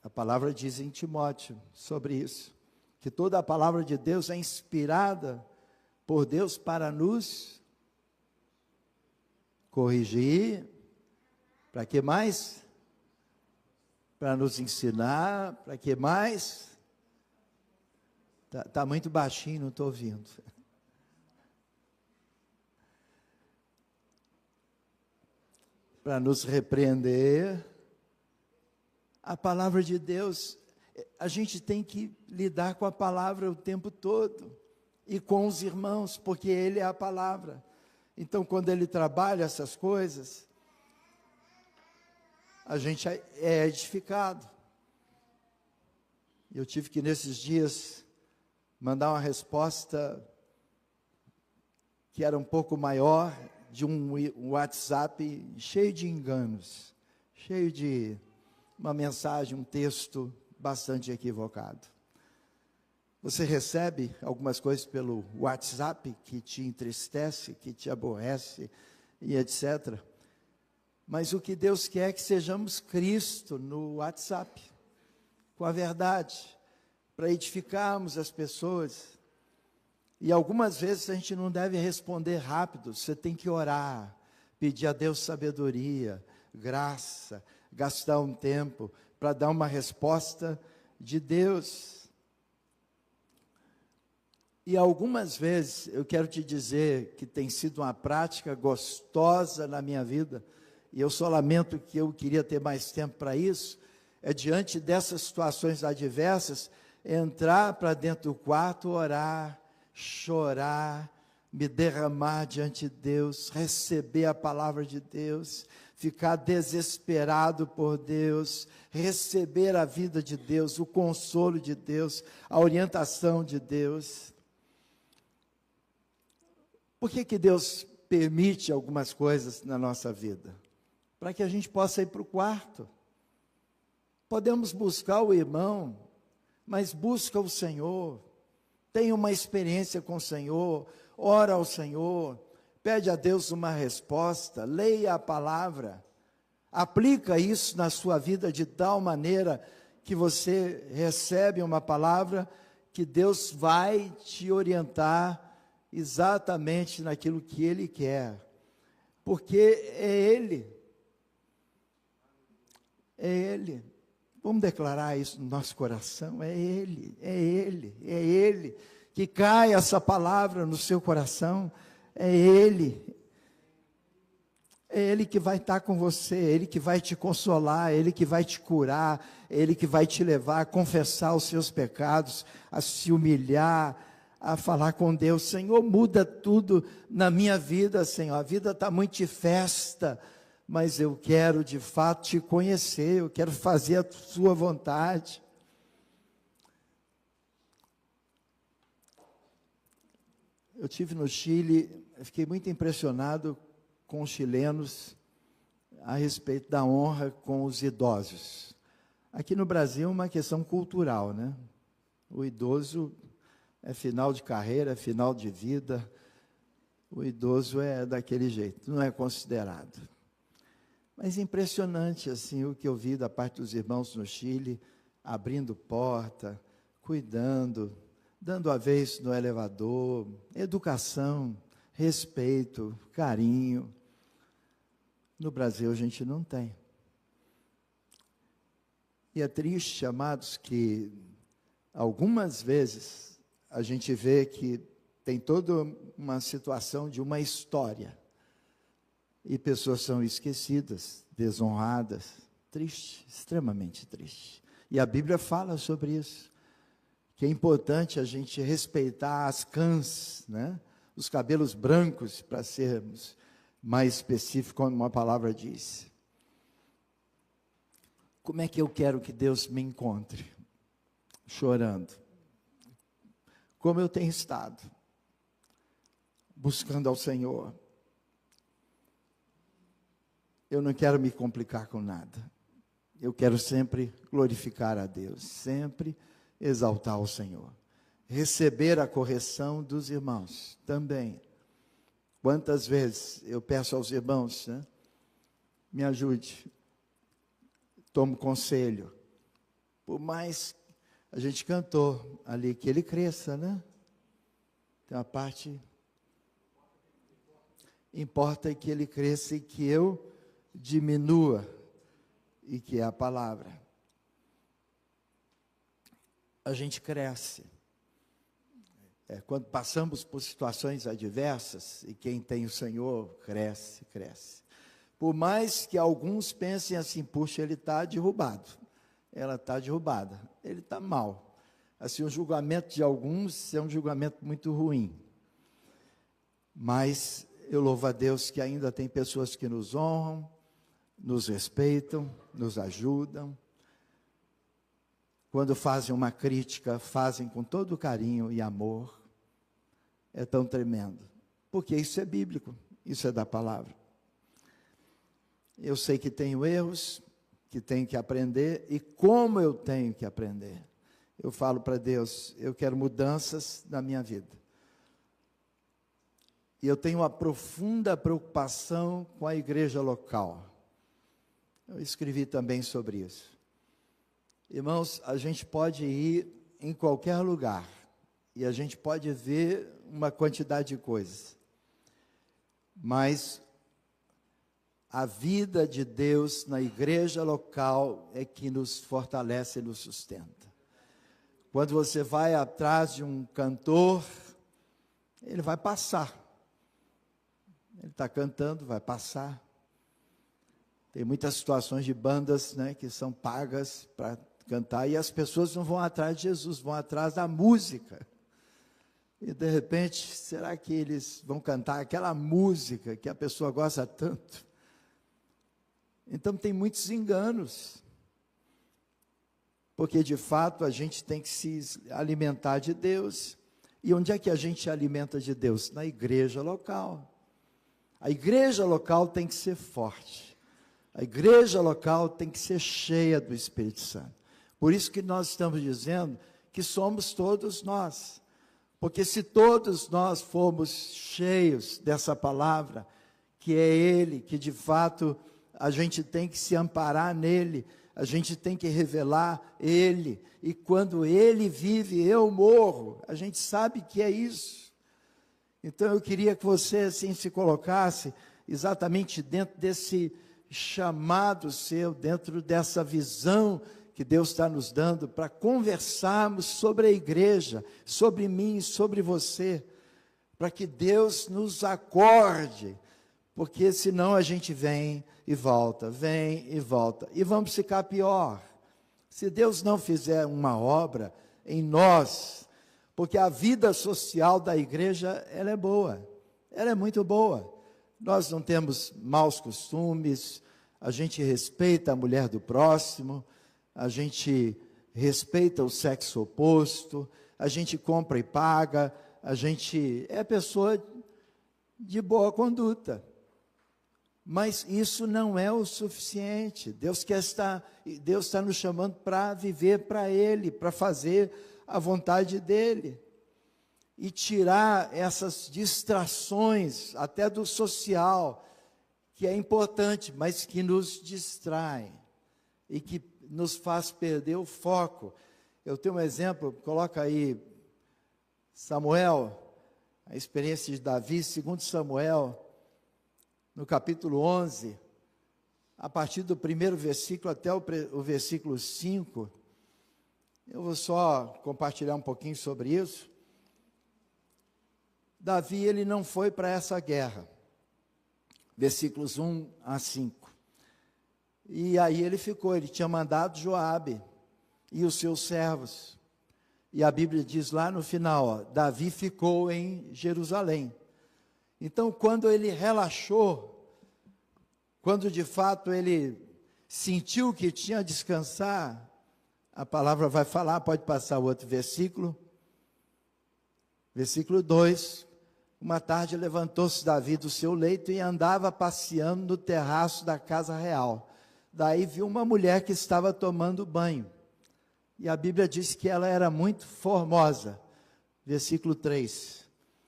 A palavra diz em Timóteo sobre isso, que toda a palavra de Deus é inspirada por Deus para nos corrigir, para que mais? Para nos ensinar, para que mais? Tá muito baixinho, não estou ouvindo. Para nos repreender. A palavra de Deus, a gente tem que lidar com a palavra o tempo todo, e com os irmãos, porque Ele é a palavra. Então, quando Ele trabalha essas coisas, a gente é edificado. Eu tive que, nesses dias, mandar uma resposta que era um pouco maior, de um WhatsApp cheio de enganos, cheio de uma mensagem, um texto bastante equivocado. Você recebe algumas coisas pelo WhatsApp que te entristece, que te aborrece e etc. Mas o que Deus quer é que sejamos Cristo no WhatsApp, com a verdade, para edificarmos as pessoas. E algumas vezes a gente não deve responder rápido, você tem que orar, pedir a Deus sabedoria, graça, gastar um tempo para dar uma resposta de Deus. E algumas vezes, eu quero te dizer que tem sido uma prática gostosa na minha vida, e eu só lamento que eu queria ter mais tempo para isso, é diante dessas situações adversas, entrar para dentro do quarto, orar, chorar, me derramar diante de Deus, receber a palavra de Deus, ficar desesperado por Deus, receber a vida de Deus, o consolo de Deus, a orientação de Deus. Por que Deus permite algumas coisas na nossa vida? Para que a gente possa ir para o quarto. Podemos buscar o irmão, mas busca o Senhor, tenha uma experiência com o Senhor, ora ao Senhor, pede a Deus uma resposta, leia a palavra, aplica isso na sua vida de tal maneira que você recebe uma palavra que Deus vai te orientar exatamente naquilo que Ele quer, porque é Ele, vamos declarar isso no nosso coração, é Ele, que cai essa palavra no seu coração, é Ele que vai estar com você, é Ele que vai te consolar, é Ele que vai te curar, é Ele que vai te levar a confessar os seus pecados, a se humilhar, a falar com Deus. Senhor, muda tudo na minha vida, Senhor, a vida está muito de festa, mas eu quero de fato te conhecer, eu quero fazer a sua vontade. Eu estive no Chile, fiquei muito impressionado com os chilenos a respeito da honra com os idosos. Aqui no Brasil é uma questão cultural, né? O idoso é final de carreira, é final de vida, o idoso é daquele jeito, não é considerado. Mas impressionante assim o que eu vi da parte dos irmãos no Chile, abrindo porta, cuidando, dando a vez no elevador, educação, respeito, carinho. No Brasil a gente não tem. E é triste, amados, que algumas vezes a gente vê que tem toda uma situação de uma história. E pessoas são esquecidas, desonradas, triste, extremamente triste. E a Bíblia fala sobre isso, que é importante a gente respeitar as cãs, né? Os cabelos brancos, para sermos mais específicos, como uma palavra diz. Como é que eu quero que Deus me encontre? Chorando. Como eu tenho estado, buscando ao Senhor. Eu não quero me complicar com nada. Eu quero sempre glorificar a Deus, sempre exaltar o Senhor. Receber a correção dos irmãos também. Quantas vezes eu peço aos irmãos, né? Me ajude, tomo conselho. Por mais a gente cantou ali que ele cresça, né? Tem uma parte, importa que ele cresça e que eu diminua, e que é a palavra. A gente cresce. Quando passamos por situações adversas, e quem tem o Senhor cresce, cresce. Por mais que alguns pensem assim, puxa, ele está derrubado, ela está derrubada, ele está mal. Assim, o julgamento de alguns é um julgamento muito ruim. Mas eu louvo a Deus que ainda tem pessoas que nos honram, nos respeitam, nos ajudam. Quando fazem uma crítica, fazem com todo carinho e amor. É tão tremendo, porque isso é bíblico, isso é da palavra. Eu sei que tenho erros, que tenho que aprender, e como eu tenho que aprender. Eu falo para Deus, eu quero mudanças na minha vida. E eu tenho uma profunda preocupação com a igreja local. Eu escrevi também sobre isso. Irmãos, a gente pode ir em qualquer lugar, e a gente pode ver uma quantidade de coisas, mas a vida de Deus na igreja local é que nos fortalece e nos sustenta. Quando você vai atrás de um cantor, ele vai passar. Ele está cantando, vai passar. Tem muitas situações de bandas, né, que são pagas para cantar, e as pessoas não vão atrás de Jesus, vão atrás da música. E de repente, será que eles vão cantar aquela música que a pessoa gosta tanto? Então tem muitos enganos. Porque de fato a gente tem que se alimentar de Deus. E onde é que a gente se alimenta de Deus? Na igreja local. A igreja local tem que ser forte. A igreja local tem que ser cheia do Espírito Santo. Por isso que nós estamos dizendo que somos todos nós. Porque se todos nós formos cheios dessa palavra, que é Ele, que de fato a gente tem que se amparar nele, a gente tem que revelar Ele, e quando Ele vive, eu morro, a gente sabe que é isso. Então eu queria que você assim se colocasse exatamente dentro desse chamado seu, dentro dessa visão que Deus está nos dando para conversarmos sobre a igreja, sobre mim, sobre você, para que Deus nos acorde, porque senão a gente vem e volta, e vamos ficar pior. Se Deus não fizer uma obra em nós, porque a vida social da igreja, ela é boa, ela é muito boa. Nós não temos maus costumes, a gente respeita a mulher do próximo, a gente respeita o sexo oposto, a gente compra e paga, a gente é pessoa de boa conduta. Mas isso não é o suficiente. Deus está nos chamando para viver para Ele, para fazer a vontade dEle. E tirar essas distrações, até do social, que é importante, mas que nos distrai e que nos faz perder o foco. Eu tenho um exemplo, coloca aí Samuel, a experiência de Davi, 2 Samuel, no capítulo 11, a partir do primeiro versículo até o versículo 5, eu vou só compartilhar um pouquinho sobre isso. Davi, ele não foi para essa guerra, versículos 1 a 5. E aí ele ficou, ele tinha mandado Joabe e os seus servos. E a Bíblia diz lá no final, Davi ficou em Jerusalém. Então, quando ele relaxou, quando de fato ele sentiu que tinha a descansar, a palavra vai falar, pode passar o outro versículo. Versículo 2, uma tarde levantou-se Davi do seu leito e andava passeando no terraço da casa real. Daí viu uma mulher que estava tomando banho. e a Bíblia diz que ela era muito formosa. Versículo 3.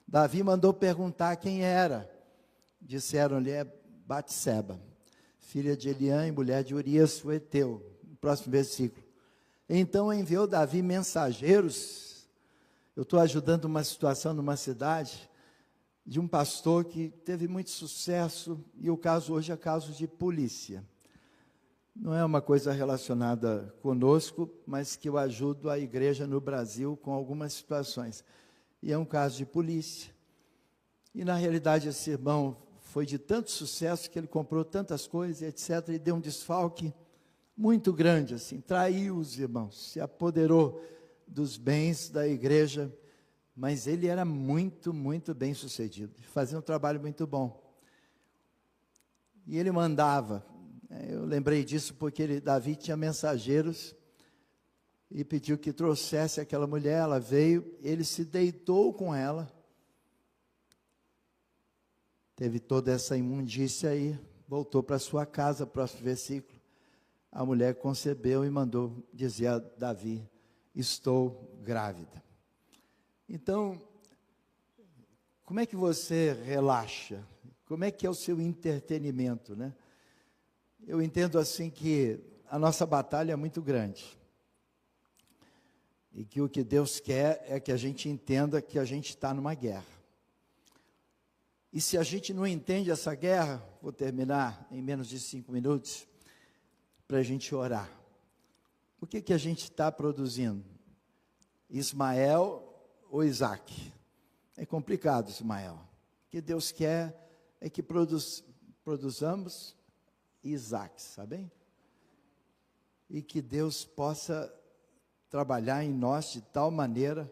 Davi mandou perguntar quem era. Disseram-lhe, é Batseba, filha de Eliã e mulher de Urias, o heteu. Próximo versículo. Então enviou Davi mensageiros. Eu estou ajudando uma situação numa cidade, de um pastor que teve muito sucesso, e o caso hoje é caso de polícia. Não é uma coisa relacionada conosco, mas que eu ajudo a igreja no Brasil com algumas situações. E é um caso de polícia. E na realidade esse irmão foi de tanto sucesso que ele comprou tantas coisas, etc., e deu um desfalque muito grande, assim, traiu os irmãos, se apoderou dos bens da igreja, mas ele era muito, muito bem sucedido, fazia um trabalho muito bom. E ele mandava, eu lembrei disso porque Davi tinha mensageiros, e pediu que trouxesse aquela mulher, ela veio, ele se deitou com ela, teve toda essa imundícia aí, voltou para sua casa, próximo versículo, a mulher concebeu e mandou dizer a Davi, estou grávida. Então, como é que você relaxa? Como é que é o seu entretenimento, né? Eu entendo assim que a nossa batalha é muito grande. E que o que Deus quer é que a gente entenda que a gente está numa guerra. E se a gente não entende essa guerra, vou terminar em menos de 5 minutos, para a gente orar. O que a gente está produzindo? Ismael ou Isaac? É complicado, Ismael. O que Deus quer é que produzamos Isaac, sabem? E que Deus possa trabalhar em nós de tal maneira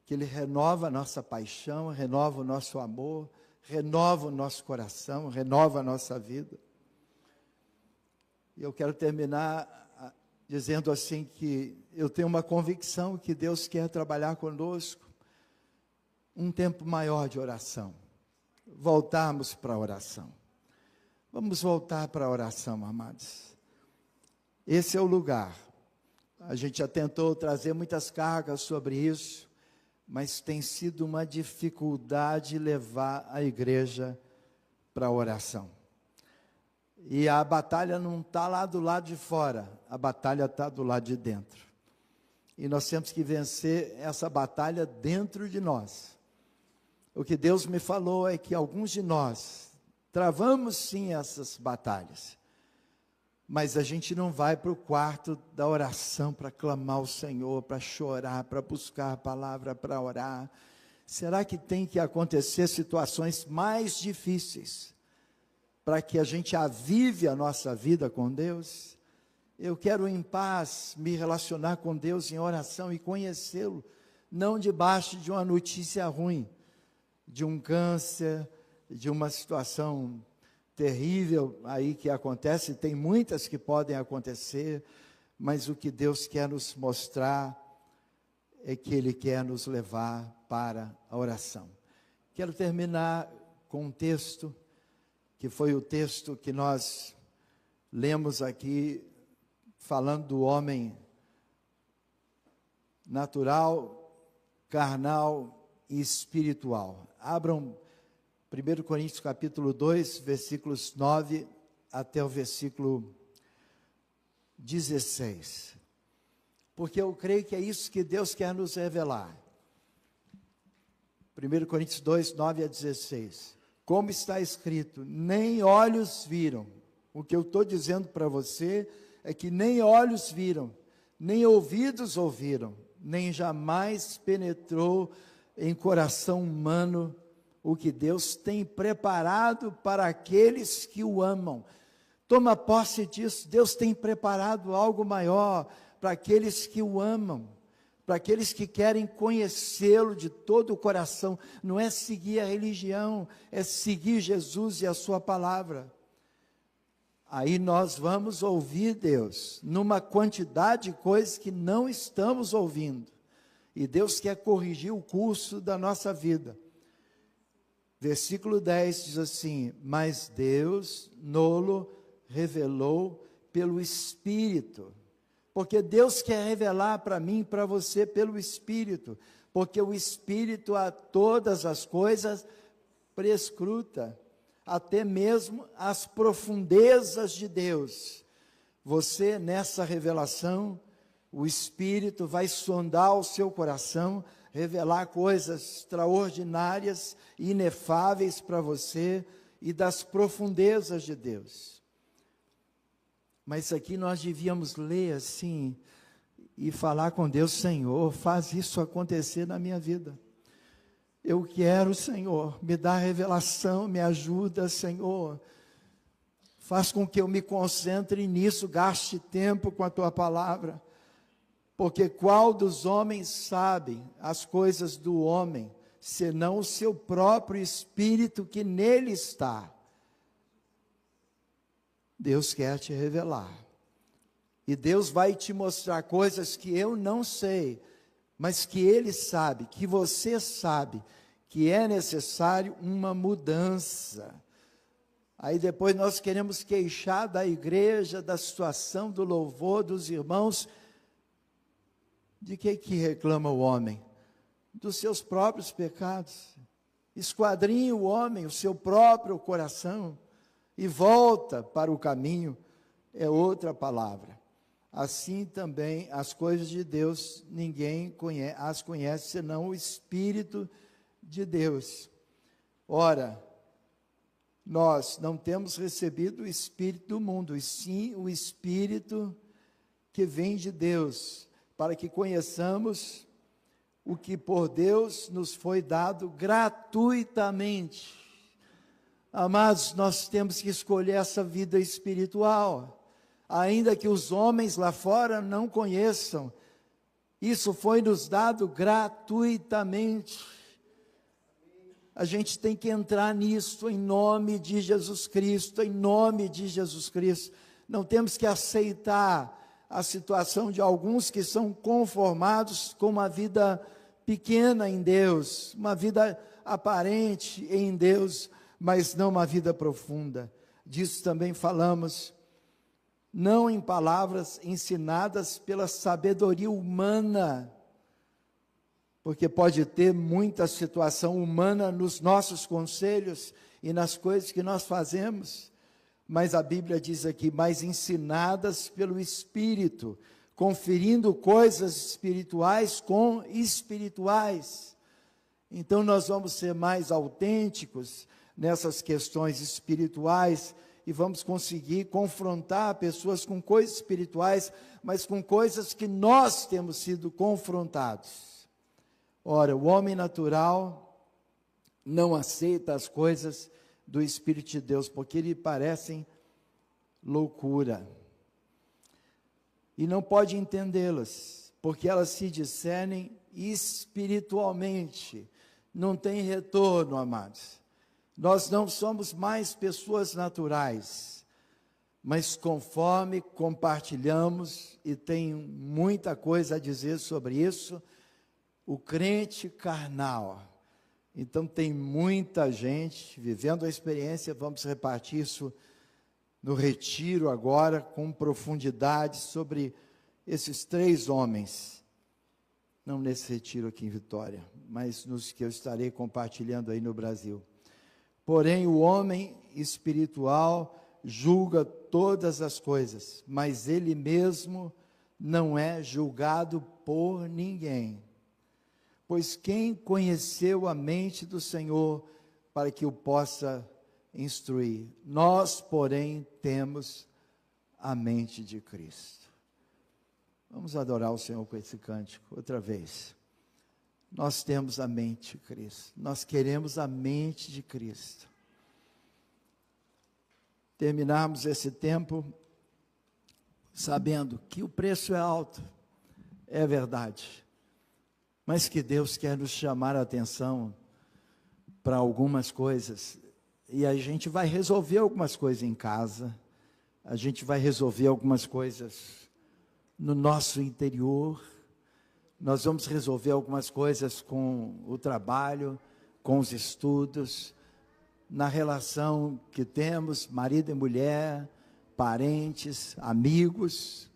que Ele renova a nossa paixão, renova o nosso amor, renova o nosso coração, renova a nossa vida. E eu quero terminar dizendo assim que eu tenho uma convicção que Deus quer trabalhar conosco um tempo maior de oração. Voltarmos para a oração. Vamos voltar para a oração, amados. Esse é o lugar. A gente já tentou trazer muitas cargas sobre isso, mas tem sido uma dificuldade levar a igreja para a oração. E a batalha não está lá do lado de fora, a batalha está do lado de dentro. E nós temos que vencer essa batalha dentro de nós. O que Deus me falou é que alguns de nós travamos sim essas batalhas, mas a gente não vai para o quarto da oração para clamar ao Senhor, para chorar, para buscar a palavra, para orar. Será que tem que acontecer situações mais difíceis para que a gente avive a nossa vida com Deus? Eu quero em paz me relacionar com Deus em oração e conhecê-lo, não debaixo de uma notícia ruim, de um câncer, de uma situação terrível aí que acontece, tem muitas que podem acontecer, mas o que Deus quer nos mostrar é que Ele quer nos levar para a oração. Quero terminar com um texto, que foi o texto que nós lemos aqui, falando do homem natural, carnal e espiritual. Abram 1 Coríntios capítulo 2, versículos 9 até o versículo 16. Porque eu creio que é isso que Deus quer nos revelar. 1 Coríntios 2, 9 a 16. Como está escrito, nem olhos viram. O que eu estou dizendo para você é que nem olhos viram, nem ouvidos ouviram, nem jamais penetrou em coração humano o que Deus tem preparado para aqueles que o amam. Toma posse disso. Deus tem preparado algo maior para aqueles que o amam, para aqueles que querem conhecê-lo de todo o coração. Não é seguir a religião, é seguir Jesus e a sua palavra. Aí nós vamos ouvir Deus numa quantidade de coisas que não estamos ouvindo. E Deus quer corrigir o curso da nossa vida. Versículo 10 diz assim: mas Deus nolo revelou pelo Espírito, porque Deus quer revelar para mim e para você pelo Espírito, porque o Espírito a todas as coisas prescruta, até mesmo as profundezas de Deus. Você, nessa revelação, o Espírito vai sondar o seu coração, revelar coisas extraordinárias, inefáveis para você e das profundezas de Deus. Mas aqui nós devíamos ler assim e falar com Deus: Senhor, faz isso acontecer na minha vida. Eu quero, Senhor, me dá revelação, me ajuda, Senhor. Faz com que eu me concentre nisso, gaste tempo com a Tua palavra. Porque qual dos homens sabe as coisas do homem, senão o seu próprio espírito que nele está? Deus quer te revelar. E Deus vai te mostrar coisas que eu não sei, mas que Ele sabe, que você sabe, que é necessário uma mudança. Aí depois nós queremos queixar da igreja, da situação, do louvor, dos irmãos. De que reclama o homem? Dos seus próprios pecados. Esquadrinha o homem, o seu próprio coração, e volta para o caminho, é outra palavra. Assim também as coisas de Deus, ninguém as conhece, senão o Espírito de Deus. Ora, nós não temos recebido o Espírito do mundo, e sim o Espírito que vem de Deus, para que conheçamos o que por Deus nos foi dado gratuitamente. Amados, nós temos que escolher essa vida espiritual, ainda que os homens lá fora não conheçam. Isso foi nos dado gratuitamente. A gente tem que entrar nisso em nome de Jesus Cristo, em nome de Jesus Cristo. Não temos que aceitar a situação de alguns que são conformados com uma vida pequena em Deus, uma vida aparente em Deus, mas não uma vida profunda. Disso também falamos, não em palavras ensinadas pela sabedoria humana, porque pode ter muita situação humana nos nossos conselhos e nas coisas que nós fazemos, mas a Bíblia diz aqui, mas ensinadas pelo Espírito, conferindo coisas espirituais com espirituais. Então nós vamos ser mais autênticos nessas questões espirituais e vamos conseguir confrontar pessoas com coisas espirituais, mas com coisas que nós temos sido confrontados. Ora, o homem natural não aceita as coisas do Espírito de Deus, porque lhe parecem loucura. E não pode entendê-las, porque elas se discernem espiritualmente. Não tem retorno, amados. Nós não somos mais pessoas naturais, mas conforme compartilhamos, e tenho muita coisa a dizer sobre isso, o crente carnal. Então tem muita gente vivendo a experiência, vamos repartir isso no retiro agora, com profundidade, sobre esses 3 homens. Não nesse retiro aqui em Vitória, mas nos que eu estarei compartilhando aí no Brasil. Porém, o homem espiritual julga todas as coisas, mas ele mesmo não é julgado por ninguém. Pois quem conheceu a mente do Senhor para que o possa instruir? Nós, porém, temos a mente de Cristo. Vamos adorar o Senhor com esse cântico outra vez. Nós temos a mente de Cristo. Nós queremos a mente de Cristo. Terminarmos esse tempo sabendo que o preço é alto, é verdade, mas que Deus quer nos chamar a atenção para algumas coisas, e a gente vai resolver algumas coisas em casa, a gente vai resolver algumas coisas no nosso interior, nós vamos resolver algumas coisas com o trabalho, com os estudos, na relação que temos, marido e mulher, parentes, amigos.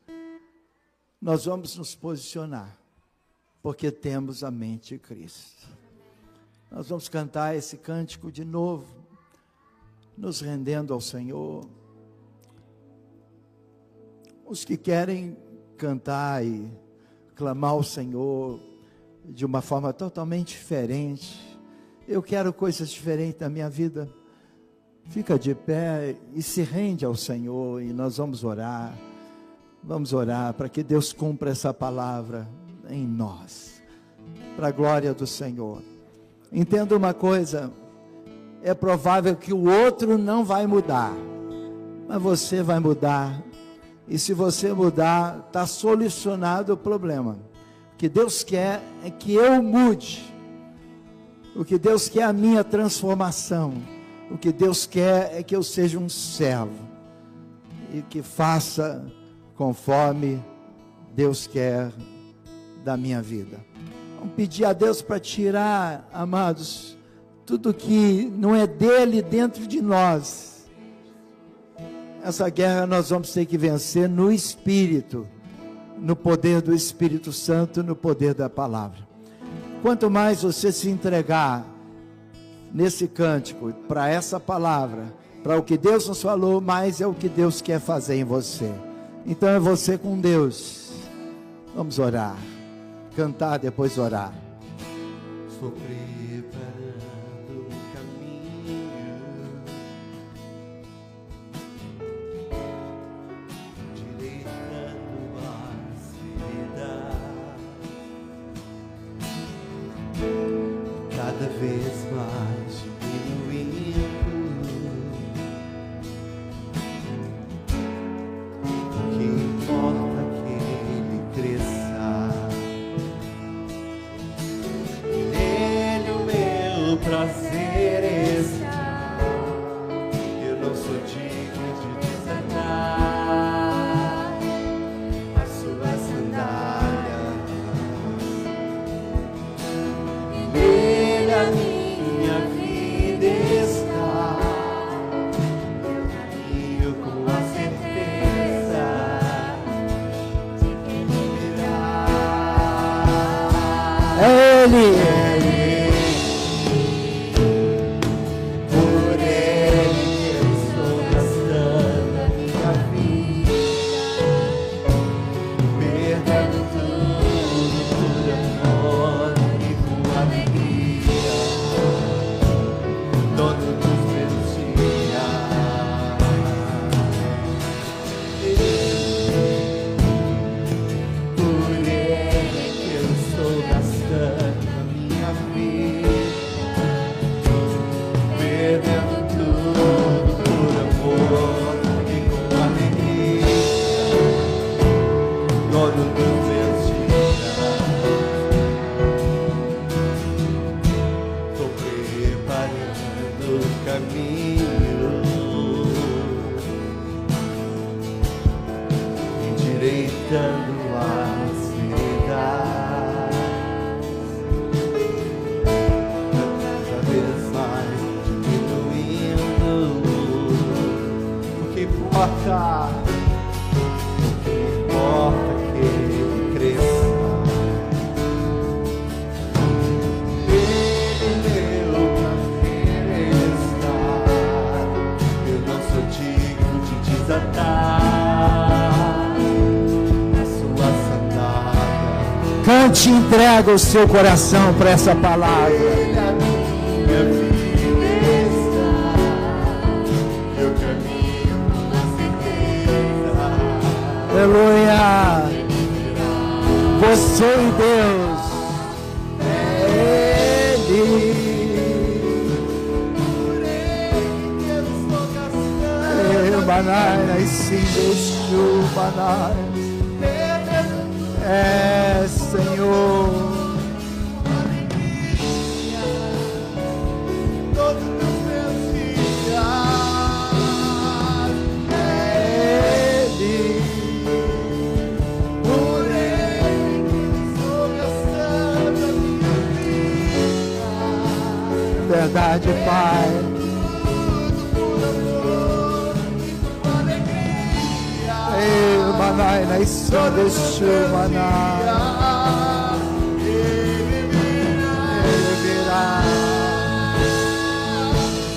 nós vamos nos posicionar, porque temos a mente de Cristo. Nós vamos cantar esse cântico de novo, nos rendendo ao Senhor. Os que querem cantar e clamar ao Senhor de uma forma totalmente diferente, eu quero coisas diferentes na minha vida, fica de pé e se rende ao Senhor, e nós vamos orar para que Deus cumpra essa palavra em nós, para a glória do Senhor. Entenda uma coisa, é provável que o outro não vai mudar, mas você vai mudar, e se você mudar, está solucionado o problema. O que Deus quer é que eu mude, o que Deus quer é a minha transformação, o que Deus quer é que eu seja um servo, e que faça conforme Deus quer da minha vida. Vamos pedir a Deus para tirar, amados, tudo que não é dele dentro de nós. Essa guerra nós vamos ter que vencer no Espírito, no poder do Espírito Santo, no poder da palavra. Quanto mais você se entregar nesse cântico, para essa palavra, para o que Deus nos falou, mais é o que Deus quer fazer em você. Então é você com Deus. Vamos orar, cantar, depois orar. Estou preparando o caminho, direitando a vereda, cada vez mais diminuindo. O que importa é que ele cresça. Nele o meu prazer está. Eu não sou digno de desatar as suas sandálias. Nele a minha vida está. Eu caminho com a certeza de que ele virá. É Ele. Por ele eu estou gastando a minha vida, perdendo tudo por amor e com alegria, todos os meus dias. Por ele eu estou gastando a minha vida, perdendo tudo por amor e com alegria, dono dos meus dias. Tô preparando o caminho, endireitando as veredas, cada vez mais diminuindo. O que importa é que ele cresça. Ele meu prazer está. Eu não sou digno de desatar as suas sandálias. Cante e entrega o seu coração para essa palavra. Ele a minha vida está. Eu caminho com a certeza. Aleluia. Você e Deus. É Ele. Por ele que eu estou gastando. Banai, sim, deixo banai. É, Senhor. Todos os meus dias. Ele. Por ele que estou gastando a minha vida. Verdade, Pai. Tudo por amor e com alegria. Ei, Manai na Isandeshu Manai. Ele virá.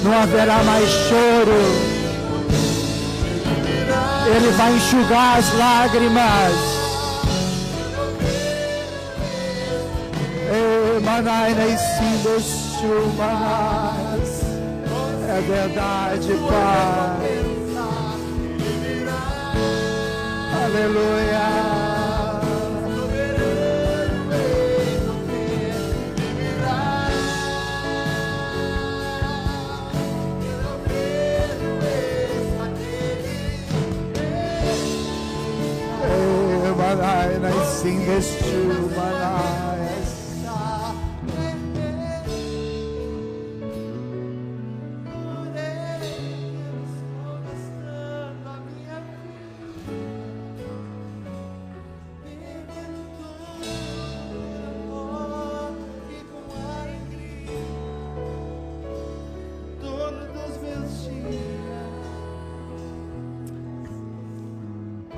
Não haverá mais choro. Ele vai enxugar as lágrimas. Manai na Isandeshu Manai. É verdade, Pai. Aleluia. Manai na Isandeshu Manai.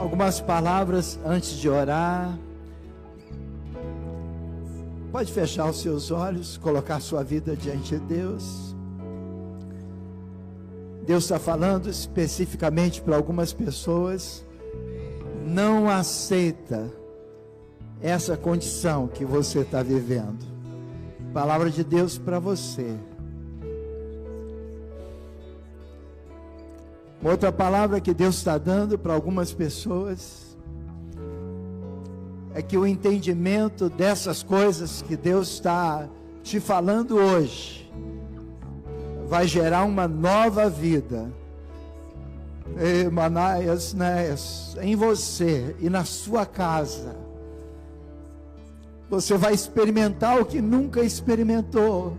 Algumas palavras antes de orar. Pode fechar os seus olhos, colocar sua vida diante de Deus. Deus está falando especificamente para algumas pessoas. Não aceita essa condição que você está vivendo. Palavra de Deus para você. Outra palavra que Deus está dando para algumas pessoas é que o entendimento dessas coisas que Deus está te falando hoje vai gerar uma nova vida Manaias, em você e na sua casa. Você vai experimentar o que nunca experimentou.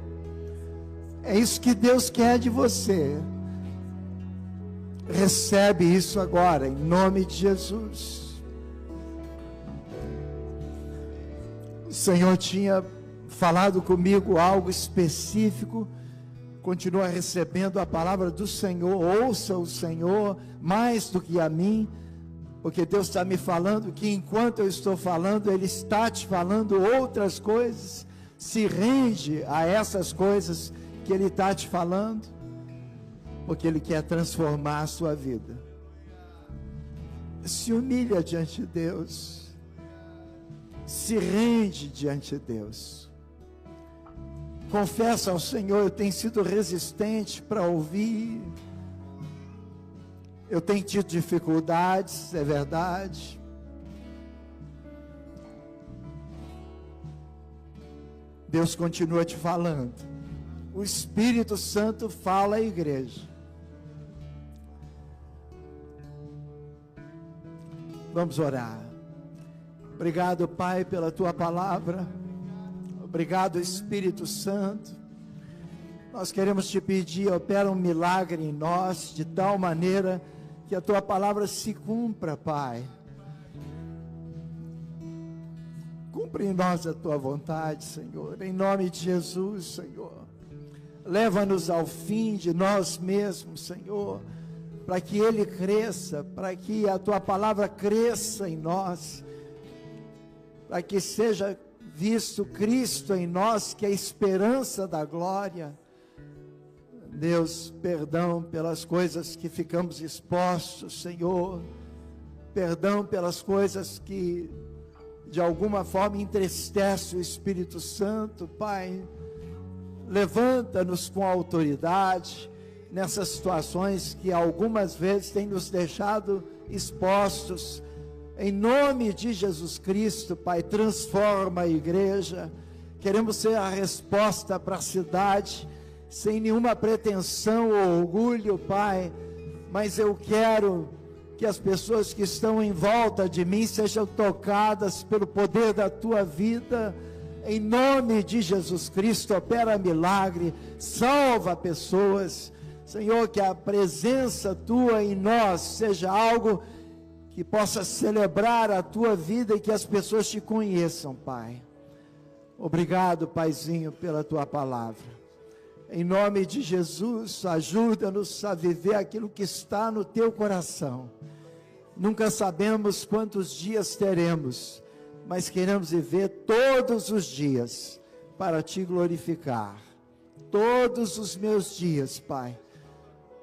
É isso que Deus quer de você. Recebe isso agora, em nome de Jesus. O Senhor tinha falado comigo algo específico. Continua recebendo a palavra do Senhor. Ouça o Senhor mais do que a mim, porque Deus está me falando que enquanto eu estou falando, Ele está te falando outras coisas. Se rende a essas coisas que Ele está te falando, porque Ele quer transformar a sua vida. Se humilha diante de Deus. Se rende diante de Deus. Confessa ao Senhor: eu tenho sido resistente para ouvir. Eu tenho tido dificuldades, é verdade. Deus continua te falando. O Espírito Santo fala à igreja. Vamos orar. Obrigado, Pai, pela Tua palavra. Obrigado, Espírito Santo. Nós queremos te pedir, opera um milagre em nós, de tal maneira que a Tua palavra se cumpra, Pai. Cumpre em nós a Tua vontade, Senhor, em nome de Jesus, Senhor. Leva-nos ao fim de nós mesmos, Senhor, para que Ele cresça, para que a Tua palavra cresça em nós, para que seja visto Cristo em nós, que é a esperança da glória. Deus, perdão pelas coisas que ficamos expostos, Senhor. Perdão pelas coisas que de alguma forma entristece o Espírito Santo, Pai. Levanta-nos com autoridade nessas situações que algumas vezes têm nos deixado expostos. Em nome de Jesus Cristo, Pai, transforma a igreja. Queremos ser a resposta para a cidade, sem nenhuma pretensão ou orgulho, Pai, mas eu quero que as pessoas que estão em volta de mim sejam tocadas pelo poder da Tua vida. Em nome de Jesus Cristo, opera milagre, salva pessoas. Senhor, que a presença Tua em nós seja algo que possa celebrar a Tua vida e que as pessoas Te conheçam, Pai. Obrigado, Paizinho, pela Tua palavra. Em nome de Jesus, ajuda-nos a viver aquilo que está no Teu coração. Nunca sabemos quantos dias teremos, mas queremos viver todos os dias para te glorificar. Todos os meus dias, Pai,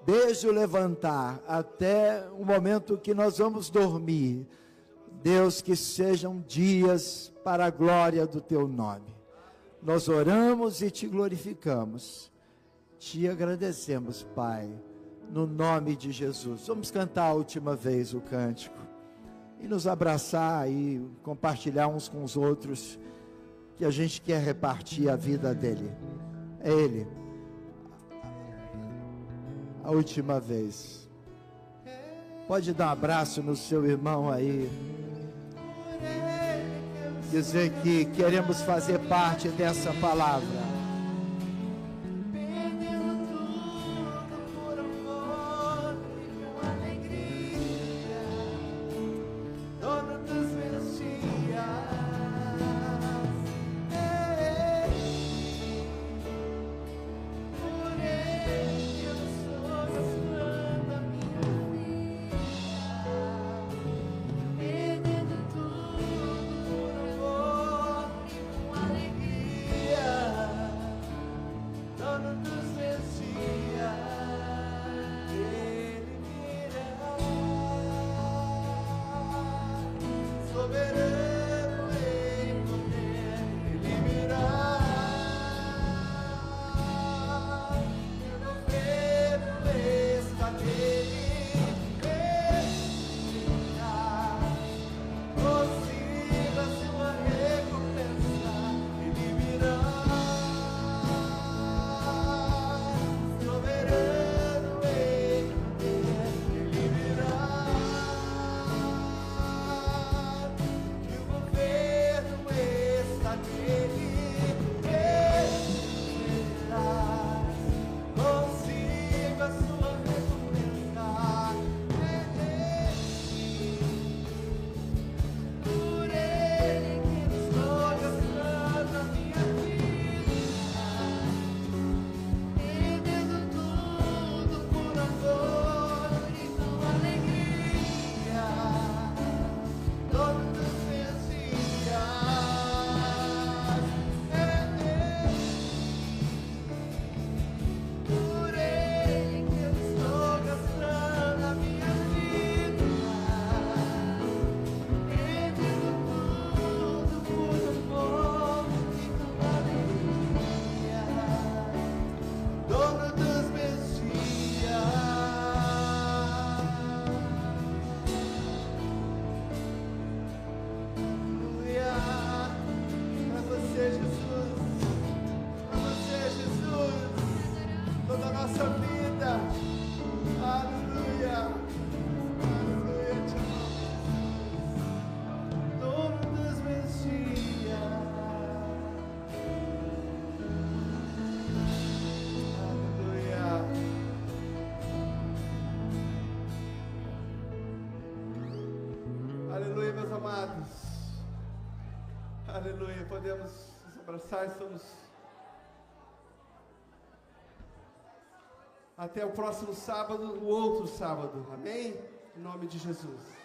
desde o levantar até o momento que nós vamos dormir, Deus, que sejam dias para a glória do Teu nome. Nós oramos e Te glorificamos, Te agradecemos, Pai, no nome de Jesus. Vamos cantar a última vez o cântico e nos abraçar e compartilhar uns com os outros, que a gente quer repartir a vida dele. É Ele. A última vez. Pode dar um abraço no seu irmão aí. Dizer que queremos fazer parte dessa palavra. Aleluia, meus amados. Aleluia, podemos nos abraçar, estamos até o próximo sábado, o outro sábado, amém? Em nome de Jesus.